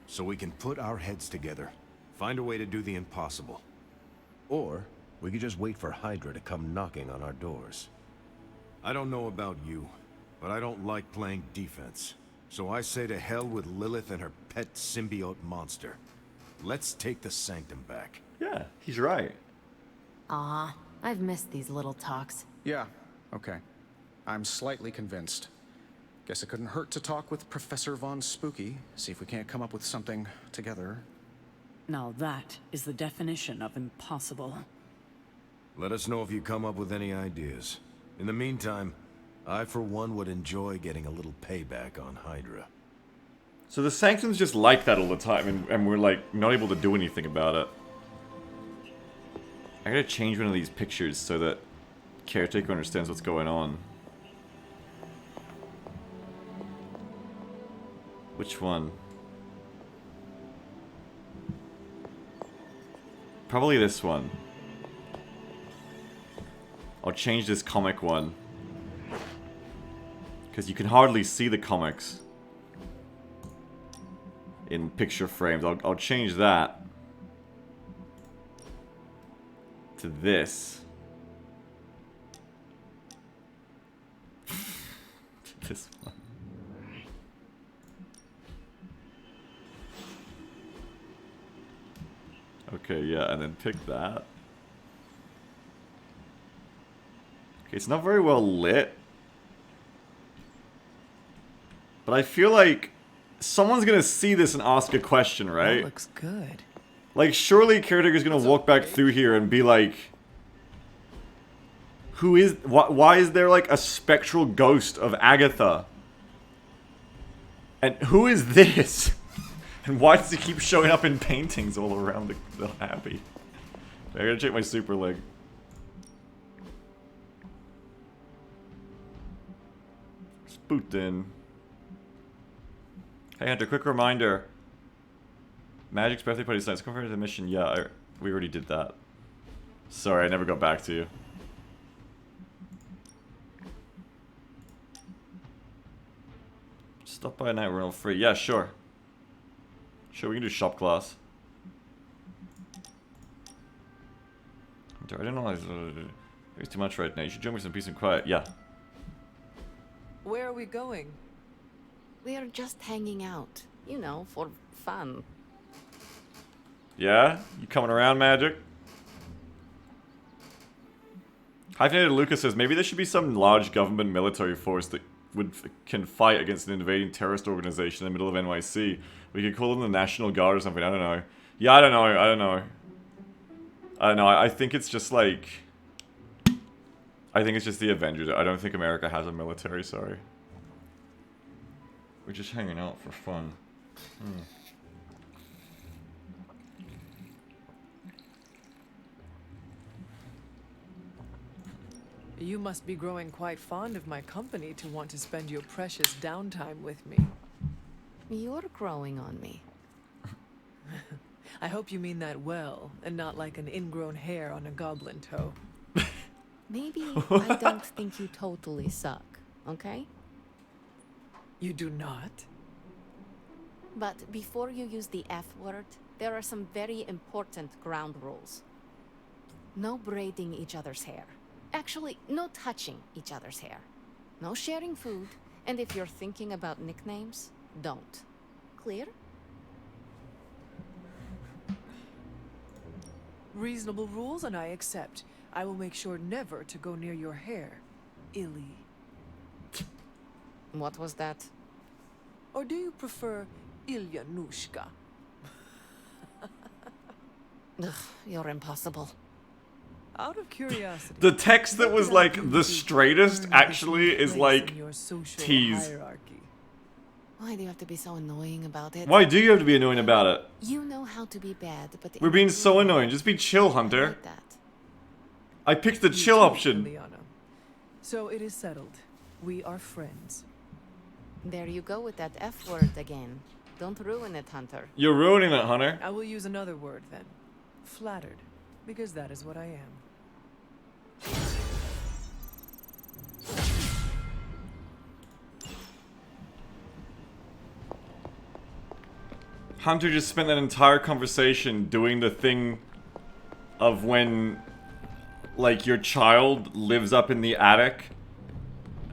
So we can put our heads together, find a way to do the impossible. Or we could just wait for Hydra to come knocking on our doors. I don't know about you, but I don't like playing defense. So I say to hell with Lilith and her pet symbiote monster. Let's take the Sanctum back. Yeah, he's right. Aw, I've missed these little talks. Yeah, okay. I'm slightly convinced. Guess it couldn't hurt to talk with Professor Von Spooky, see if we can't come up with something together. Now that is the definition of impossible. Let us know if you come up with any ideas. In the meantime, I for one would enjoy getting a little payback on Hydra. So the Sanctum's just like that all the time, and we're like not able to do anything about it. I gotta change one of these pictures so that Caretaker understands what's going on. Which one? Probably this one. I'll change this comic one. Because you can hardly see the comics in picture frames. I'll change that to this. To this one. Okay, yeah, and then pick that. Okay, it's not very well lit. But I feel like someone's gonna see this and ask a question, right? That looks good. Like, surely Caretaker's gonna walk back through here and be like... Who is... Why is there, like, a spectral ghost of Agatha? And who is this? And why does he keep showing up in paintings all around the Abbey? I gotta check my super leg. Spooked in. Hey Hunter, quick reminder. Magik's birthday party tonight. Come for the mission. Yeah, we already did that. Sorry, I never got back to you. Stop by a night rental free. Yeah, sure. Sure, we can do shop class. Hunter, I don't know. It's too much right now. You should join me some peace and quiet. Yeah. Where are we going? We are just hanging out. You know, for fun. Yeah? You coming around, Magik? Hyphenated Lucas says, maybe there should be some large government military force that can fight against an invading terrorist organization in the middle of NYC. We could call them the National Guard or something, I don't know. Yeah, I don't know. I think it's just like... I think it's just the Avengers. I don't think America has a military, sorry. We're just hanging out for fun. You must be growing quite fond of my company to want to spend your precious downtime with me. You're growing on me. I hope you mean that well, and not like an ingrown hair on a goblin toe. Maybe I don't think you totally suck, okay? You do not? But before you use the F word, there are some very important ground rules. No braiding each other's hair. Actually, no touching each other's hair. No sharing food, and if you're thinking about nicknames, don't. Clear? Reasonable rules, and I accept. I will make sure never to go near your hair, Illy. What was that? Or do you prefer Ilyanushka? Ugh, you're impossible. Out of curiosity. The text that was like the straightest actually is like tease. Why do you have to be so annoying about it? Why do you have to be annoying about it? You know how to be bad, but we're being so annoying. Just be chill, Hunter. Like that. I picked the chill option. So it is settled. We are friends. There you go with that F word again. Don't ruin it, Hunter. You're ruining it, Hunter. I will use another word then. Flattered. Because that is what I am. Hunter just spent that entire conversation doing the thing of when, like, your child lives up in the attic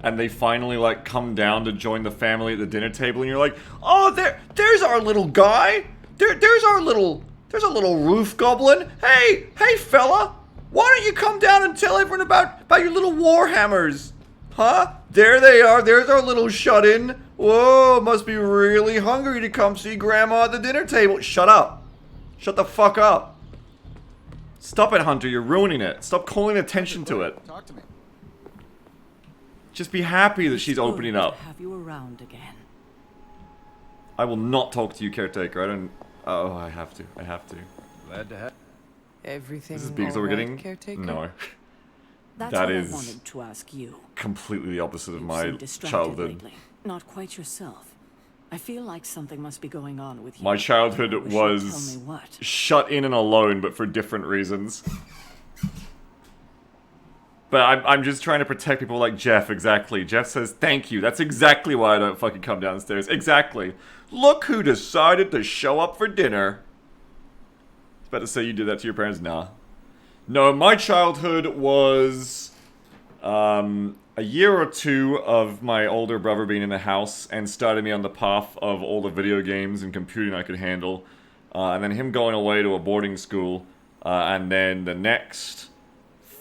and they finally, like, come down to join the family at the dinner table and you're like, oh, there's our little guy! There's our little roof goblin! Hey fella! Why don't you come down and tell everyone about your little warhammers? Huh? There they are, there's our little shut-in. Whoa, must be really hungry to come see Grandma at the dinner table. Shut up. Shut the fuck up. Stop it, Hunter, you're ruining it. Stop calling attention to it. Talk to me. Just be happy that she's opening up. Have you around again? I will not talk to you, Caretaker. I don't... Oh, I have to. Glad to have... Everything This is because we're getting... caretaker? No. That's That what is I wanted to ask you. completely the opposite of You my seem distracted childhood. lately. Not quite yourself. I feel like something must be going on with you. My childhood I wish you'd was tell me what. shut in and alone, but for different reasons. But I'm just trying to protect people like Jeff, exactly. Jeff says, thank you. That's exactly why I don't fucking come downstairs. Exactly. Look who decided to show up for dinner. I was about to say you did that to your parents. Nah. No, my childhood was a year or two of my older brother being in the house and started me on the path of all the video games and computing I could handle. And then him going away to a boarding school. And then the next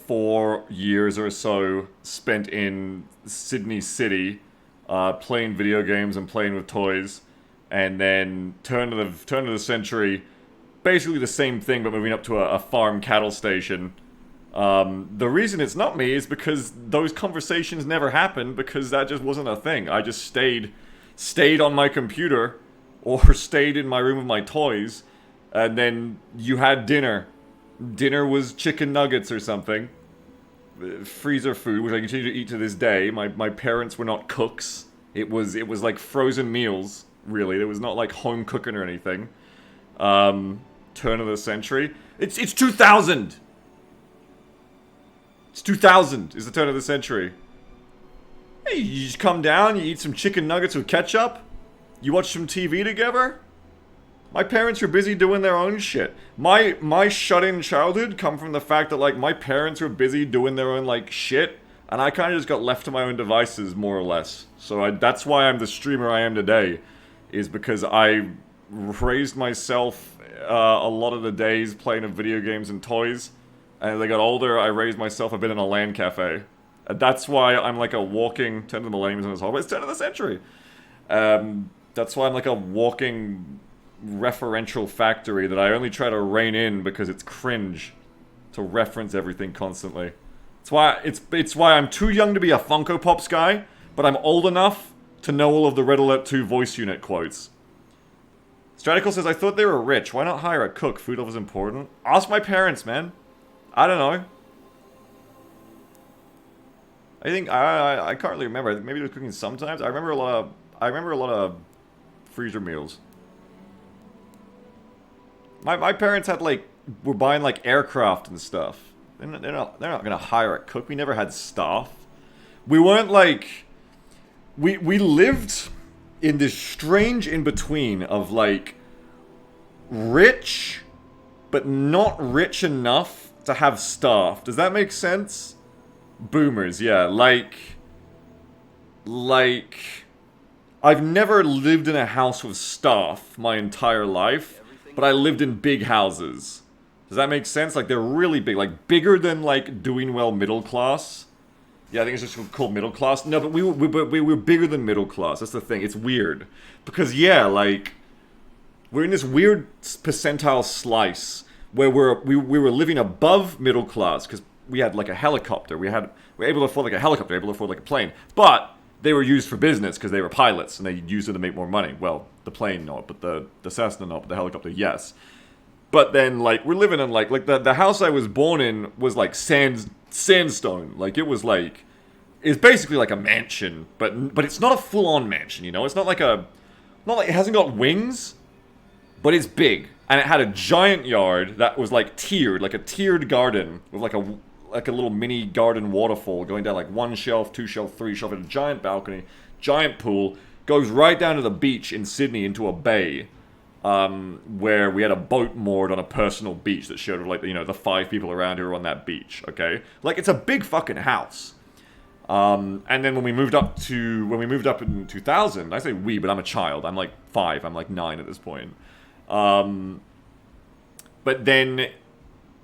4 years or so spent in Sydney City playing video games and playing with toys. And then turn of the century, basically the same thing, but moving up to a farm cattle station. The reason it's not me is because those conversations never happened, because that just wasn't a thing. I just stayed on my computer, or stayed in my room with my toys, and then you had dinner. Dinner was chicken nuggets or something. Freezer food, which I continue to eat to this day. My parents were not cooks. It was like frozen meals, really. There was not like home cooking or anything. Turn of the century. It's 2000! It's 2000 is the turn of the century. Hey, you just come down, you eat some chicken nuggets with ketchup, you watch some TV together. My parents were busy doing their own shit. My shut-in childhood come from the fact that, like, my parents were busy doing their own, like, shit, and I kind of just got left to my own devices, more or less. So that's why I'm the streamer I am today, is because I raised myself a lot of the days playing with video games and toys. And as I got older, I raised myself a bit in a LAN cafe. And that's why I'm like a walking... 10 of the millenniums in this hall, but it's 10 of the century. That's why I'm like a walking referential factory that I only try to rein in because it's cringe to reference everything constantly. It's why I'm too young to be a Funko Pops guy, but I'm old enough to know all of the Red Alert 2 voice unit quotes. Stratical says, I thought they were rich. Why not hire a cook? Food was important. Ask my parents, man. I don't know. I think I can't really remember. Maybe they were cooking sometimes. I remember a lot of freezer meals. My parents had were buying like aircraft and stuff. They're not gonna hire a cook. We never had staff. We weren't like we lived in this strange in between of like rich but not rich enough to have staff. Does that make sense? Boomers, yeah. Like I've never lived in a house with staff my entire life, but I lived in big houses. Does that make sense? Like, they're really big. Like, bigger than, like, doing well middle class. Yeah, I think it's just called middle class. No, but we were bigger than middle class. That's the thing. It's weird. Because, yeah, like, we're in this weird percentile slice where we were living above middle class because we had like a helicopter. We were able to afford like a helicopter, able to afford like a plane. But they were used for business because they were pilots and they used it to make more money. Well, the plane not, but the Cessna not, but the helicopter yes. But then like we're living in like the house I was born in was like sandstone. Like it was like it's basically like a mansion, but it's not a full on mansion. You know, it's not like it hasn't got wings, but it's big. And it had a giant yard that was like tiered, like a tiered garden with like a little mini garden waterfall going down like 1 shelf, 2 shelf, 3 shelf, and a giant balcony, giant pool, goes right down to the beach in Sydney into a bay, where we had a boat moored on a personal beach that showed like, you know, the 5 people around who were on that beach, okay? Like, it's a big fucking house. And then when we moved up in 2000, I say we, but I'm a child, I'm like 5, I'm like 9 at this point. But then,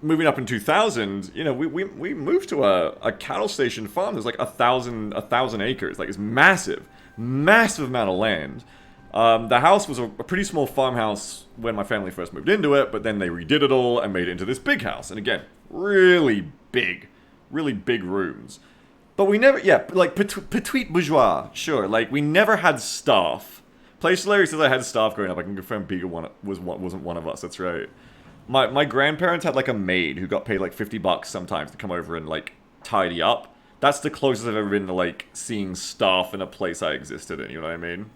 moving up in 2000, you know, we moved to a cattle station farm. There's like 1,000 acres. Like, it's massive amount of land. The house was a pretty small farmhouse when my family first moved into it, but then they redid it all and made it into this big house. And again, really big rooms. But we never, yeah, like, petit bourgeois, sure. Like, we never had staff. Place Larry says I had staff growing up. I can confirm Beagle wasn't one of us. That's right. My grandparents had like a maid who got paid like $50 sometimes to come over and like tidy up. That's the closest I've ever been to like seeing staff in a place I existed in, you know what I mean?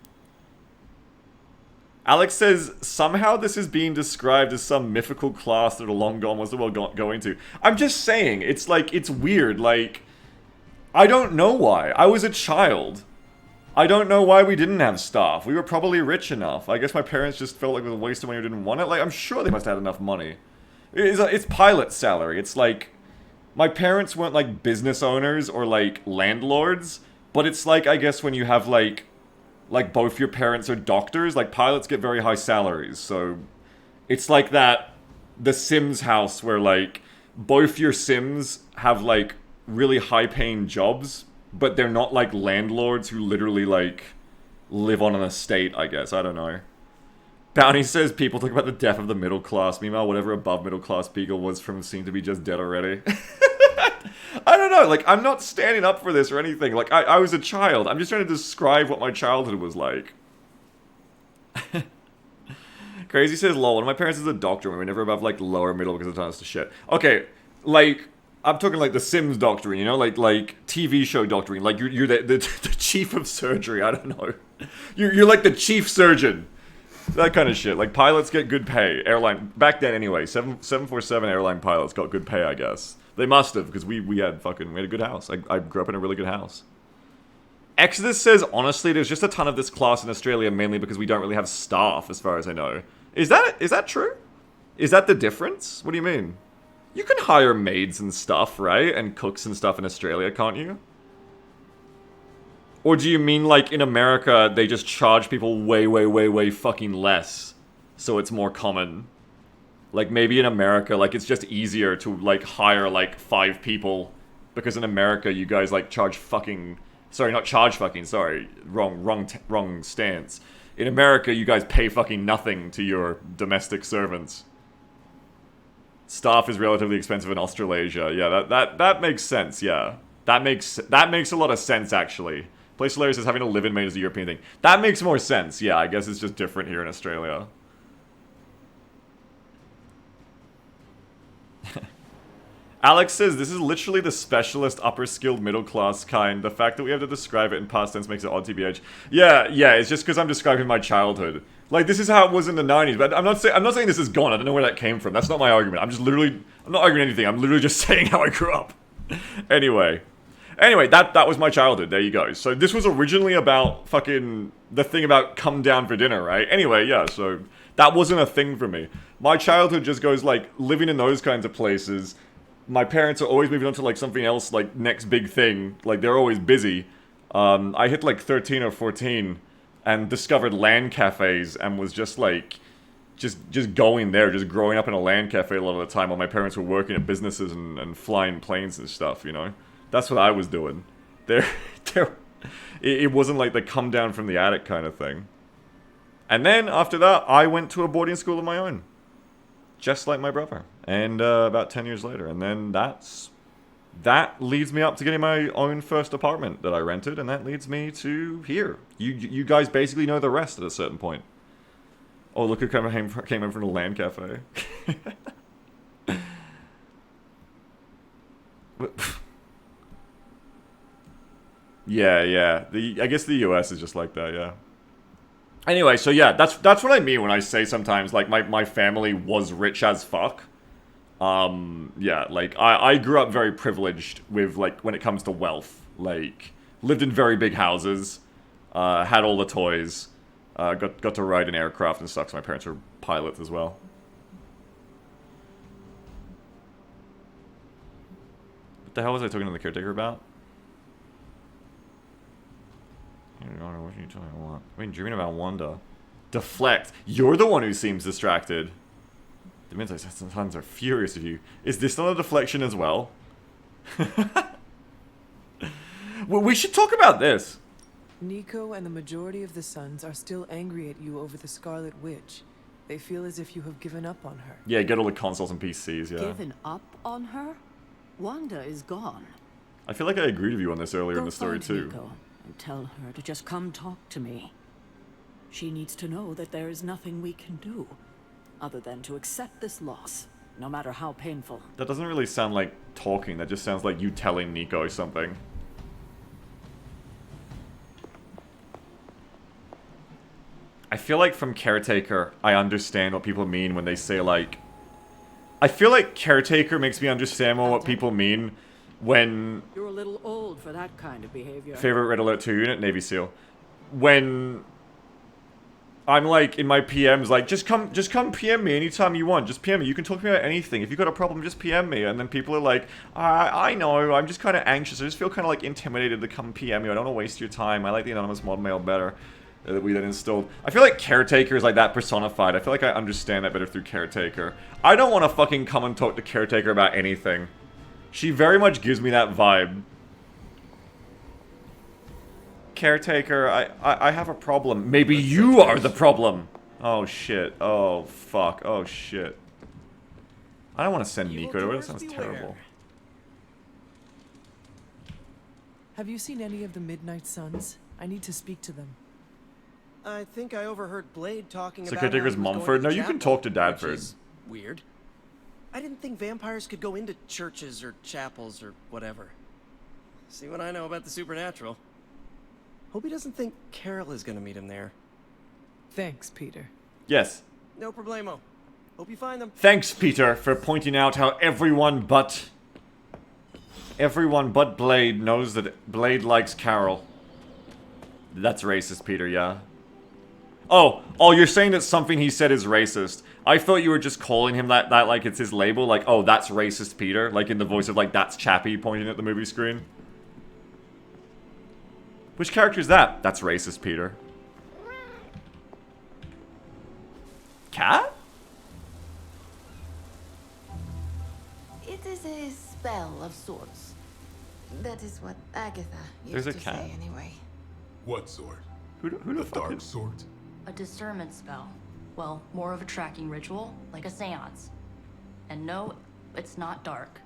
Alex says, somehow this is being described as some mythical class that a long gone was the world going to. I'm just saying, it's like, it's weird, like, I don't know why. I was a child. I don't know why we didn't have staff. We were probably rich enough. I guess my parents just felt like it was a waste of money or didn't want it. Like, I'm sure they must have had enough money. It's pilot salary. It's like, my parents weren't like business owners or like landlords, but it's like, I guess when you have like both your parents are doctors, like pilots get very high salaries. So it's like that, the Sims house where like both your Sims have like really high paying jobs, but they're not like landlords who literally like live on an estate, I guess. I don't know. Bounty says people talk about the death of the middle class. Meanwhile, whatever above middle class Beagle was from seemed to be just dead already. I don't know, like, I'm not standing up for this or anything. Like, I was a child. I'm just trying to describe what my childhood was like. Crazy says, lol, one of my parents is a doctor and we were never above, like, lower middle because of tons of shit. Okay, like, I'm talking like the Sims doctoring, you know? Like TV show doctoring. Like, you're the chief of surgery, I don't know. You're like the chief surgeon. That kind of shit. Like, pilots get good pay. Airline, back then anyway, 747 airline pilots got good pay, I guess. They must have, because we had a good house. I grew up in a really good house. Exodus says, honestly, there's just a ton of this class in Australia, mainly because we don't really have staff, as far as I know. Is that true? Is that the difference? What do you mean? You can hire maids and stuff, right? And cooks and stuff in Australia, can't you? Or do you mean, like, in America, they just charge people way fucking less, so it's more common? Like, maybe in America, like, it's just easier to, like, hire, like, 5 people, because in America, you guys, like, charge fucking... Sorry, not charge fucking, sorry. Wrong stance. In America, you guys pay fucking nothing to your domestic servants. Staff is relatively expensive in Australasia. Yeah, that makes sense, yeah. That makes a lot of sense, actually. Place Hilarious says having a live-in maid is a European thing. That makes more sense, yeah, I guess it's just different here in Australia. Alex says, this is literally the specialist, upper-skilled, middle-class kind. The fact that we have to describe it in past tense makes it odd, TBH. Yeah, it's just because I'm describing my childhood. Like, this is how it was in the 90s, but I'm not saying this is gone. I don't know where that came from. That's not my argument. I'm not arguing anything. I'm literally just saying how I grew up. Anyway, that was my childhood. There you go. So this was originally about fucking the thing about come down for dinner, right? Anyway, yeah, so that wasn't a thing for me. My childhood just goes, like, living in those kinds of places. My parents are always moving on to, like, something else, like, next big thing. Like, they're always busy. I hit, like, 13 or 14 and discovered LAN cafes and was just, like, just going there, just growing up in a LAN cafe a lot of the time while my parents were working at businesses and flying planes and stuff, you know? That's what I was doing. It wasn't, like, the come down from the attic kind of thing. And then, after that, I went to a boarding school of my own. Just like my brother. And about 10 years later. And then that leads me up to getting my own first apartment that I rented. And that leads me to here. You guys basically know the rest at a certain point. Oh, look who came in from the LAN cafe. Yeah. I guess the US is just like that, yeah. Anyway, so yeah, that's what I mean when I say sometimes, like, my family was rich as fuck. Yeah, like, I grew up very privileged with, like, when it comes to wealth. Like, lived in very big houses, had all the toys, got to ride an aircraft and stuff, because my parents were pilots as well. What the hell was I talking to the caretaker about? What are you talking about? I've been dreaming about Wanda. Deflect. You're the one who seems distracted. The Midnight Suns are furious of you. Is this not a deflection as well? Well, we should talk about this. Nico and the majority of the Suns are still angry at you over the Scarlet Witch. They feel as if you have given up on her. Yeah, get all the consoles and PCs, yeah. Given up on her? Wanda is gone. I feel like I agreed with you on this earlier in the story too. Nico and tell her to just come talk to me. She needs to know that there is nothing we can do. other than to accept this loss, no matter how painful. That doesn't really sound like talking, that just sounds like you telling Nico something. I feel like from Caretaker, I understand what people mean when they say, like... I feel like Caretaker makes me understand more what people mean when... You're a little old for that kind of behavior. Favorite Red Alert 2 unit, Navy SEAL. When... I'm like, in my PMs, like, just come PM me anytime you want. Just PM me. You can talk to me about anything. If you've got a problem, just PM me. And then people are like, I know, I'm just kind of anxious. I just feel kind of, like, intimidated to come PM you. I don't want to waste your time. I like the anonymous mod mail better that we then installed. I feel like Caretaker is, like, that personified. I feel like I understand that better through Caretaker. I don't want to fucking come and talk to Caretaker about anything. She very much gives me that vibe. Caretaker, I have a problem. Maybe you are the problem. Oh shit. Oh fuck. Oh shit. I don't want to send Nico to it. That sounds terrible. Have you seen any of the Midnight Suns? I need to speak to them. I think I overheard Blade talking So about Caretaker's Mumford? No, you can talk to Dadford. Weird. I didn't think vampires could go into churches or chapels or whatever. See what I know about the supernatural. Hope he doesn't think Carol is gonna meet him there. Thanks, Peter. Yes. No problemo. Hope you find them. Thanks, Peter, for pointing out how everyone but Blade knows that Blade likes Carol. That's racist, Peter, yeah. Oh, you're saying that something he said is racist. I thought you were just calling him that like it's his label, like, oh, that's racist, Peter, like in the voice of, like, that's Chappie pointing at the movie screen. Which character is that? That's racist, Peter. Cat? It is a spell of sorts. That is what Agatha used There's a to cat? say anyway. What sort? Who the fuck dark is... sort? A discernment spell. Well, more of a tracking ritual, like a seance. And no, it's not dark.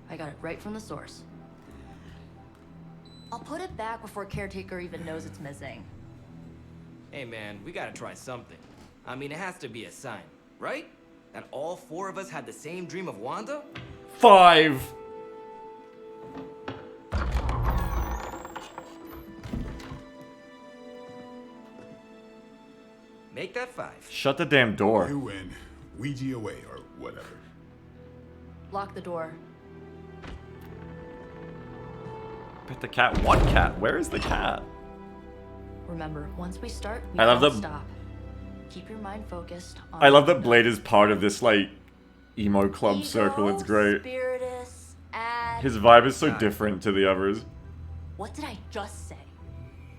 I got it right from the source. I'll put it back before Caretaker even knows it's missing. Hey man, we gotta try something. I mean, it has to be a sign, right? That all four of us had the same dream of Wanda? 5! Make that 5. Shut the damn door. You win. Ouija away or whatever. Lock the door. But the cat, what cat? Where is the cat? Remember, once we start, we I love don't the- stop. Keep your mind focused on... I love that Blade is part of this, like, emo club circle. It's great. Spiritus, ad... His vibe is so different to the others. What did I just say?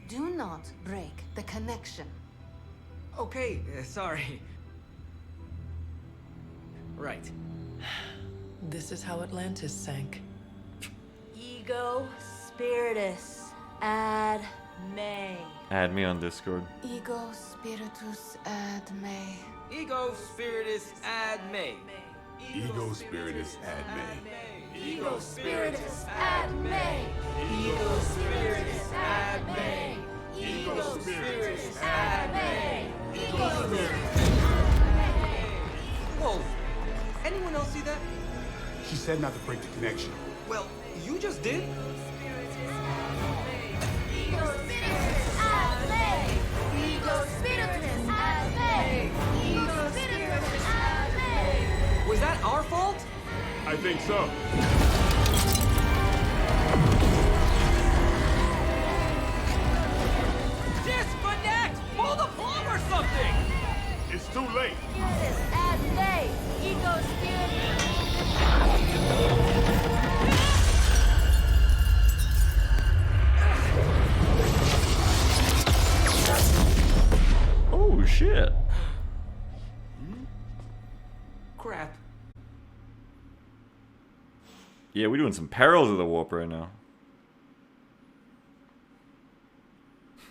Do not break the connection. Okay, sorry. Right. This is how Atlantis sank. Ego, spiritus, ad, me. Add me on Discord. Ego spiritus ad me. Ego spiritus ad me. Ego spiritus ad me. Ego spiritus ad me. Ego spiritus ad me. Ego spiritus ad me. Ego spiritus ad me. Whoa! Anyone else see that? She said not to break the connection. Well, you just did. Ego spiritus ad me. Ego spiritus ad me. Ego spiritus ad me. Was that our fault? I think so. Disconnect! Pull the plug or something! It's too late. Spiritus ad me. Ego spiritus. Oh, shit. Crap. Yeah, we're doing some perils of the warp right now.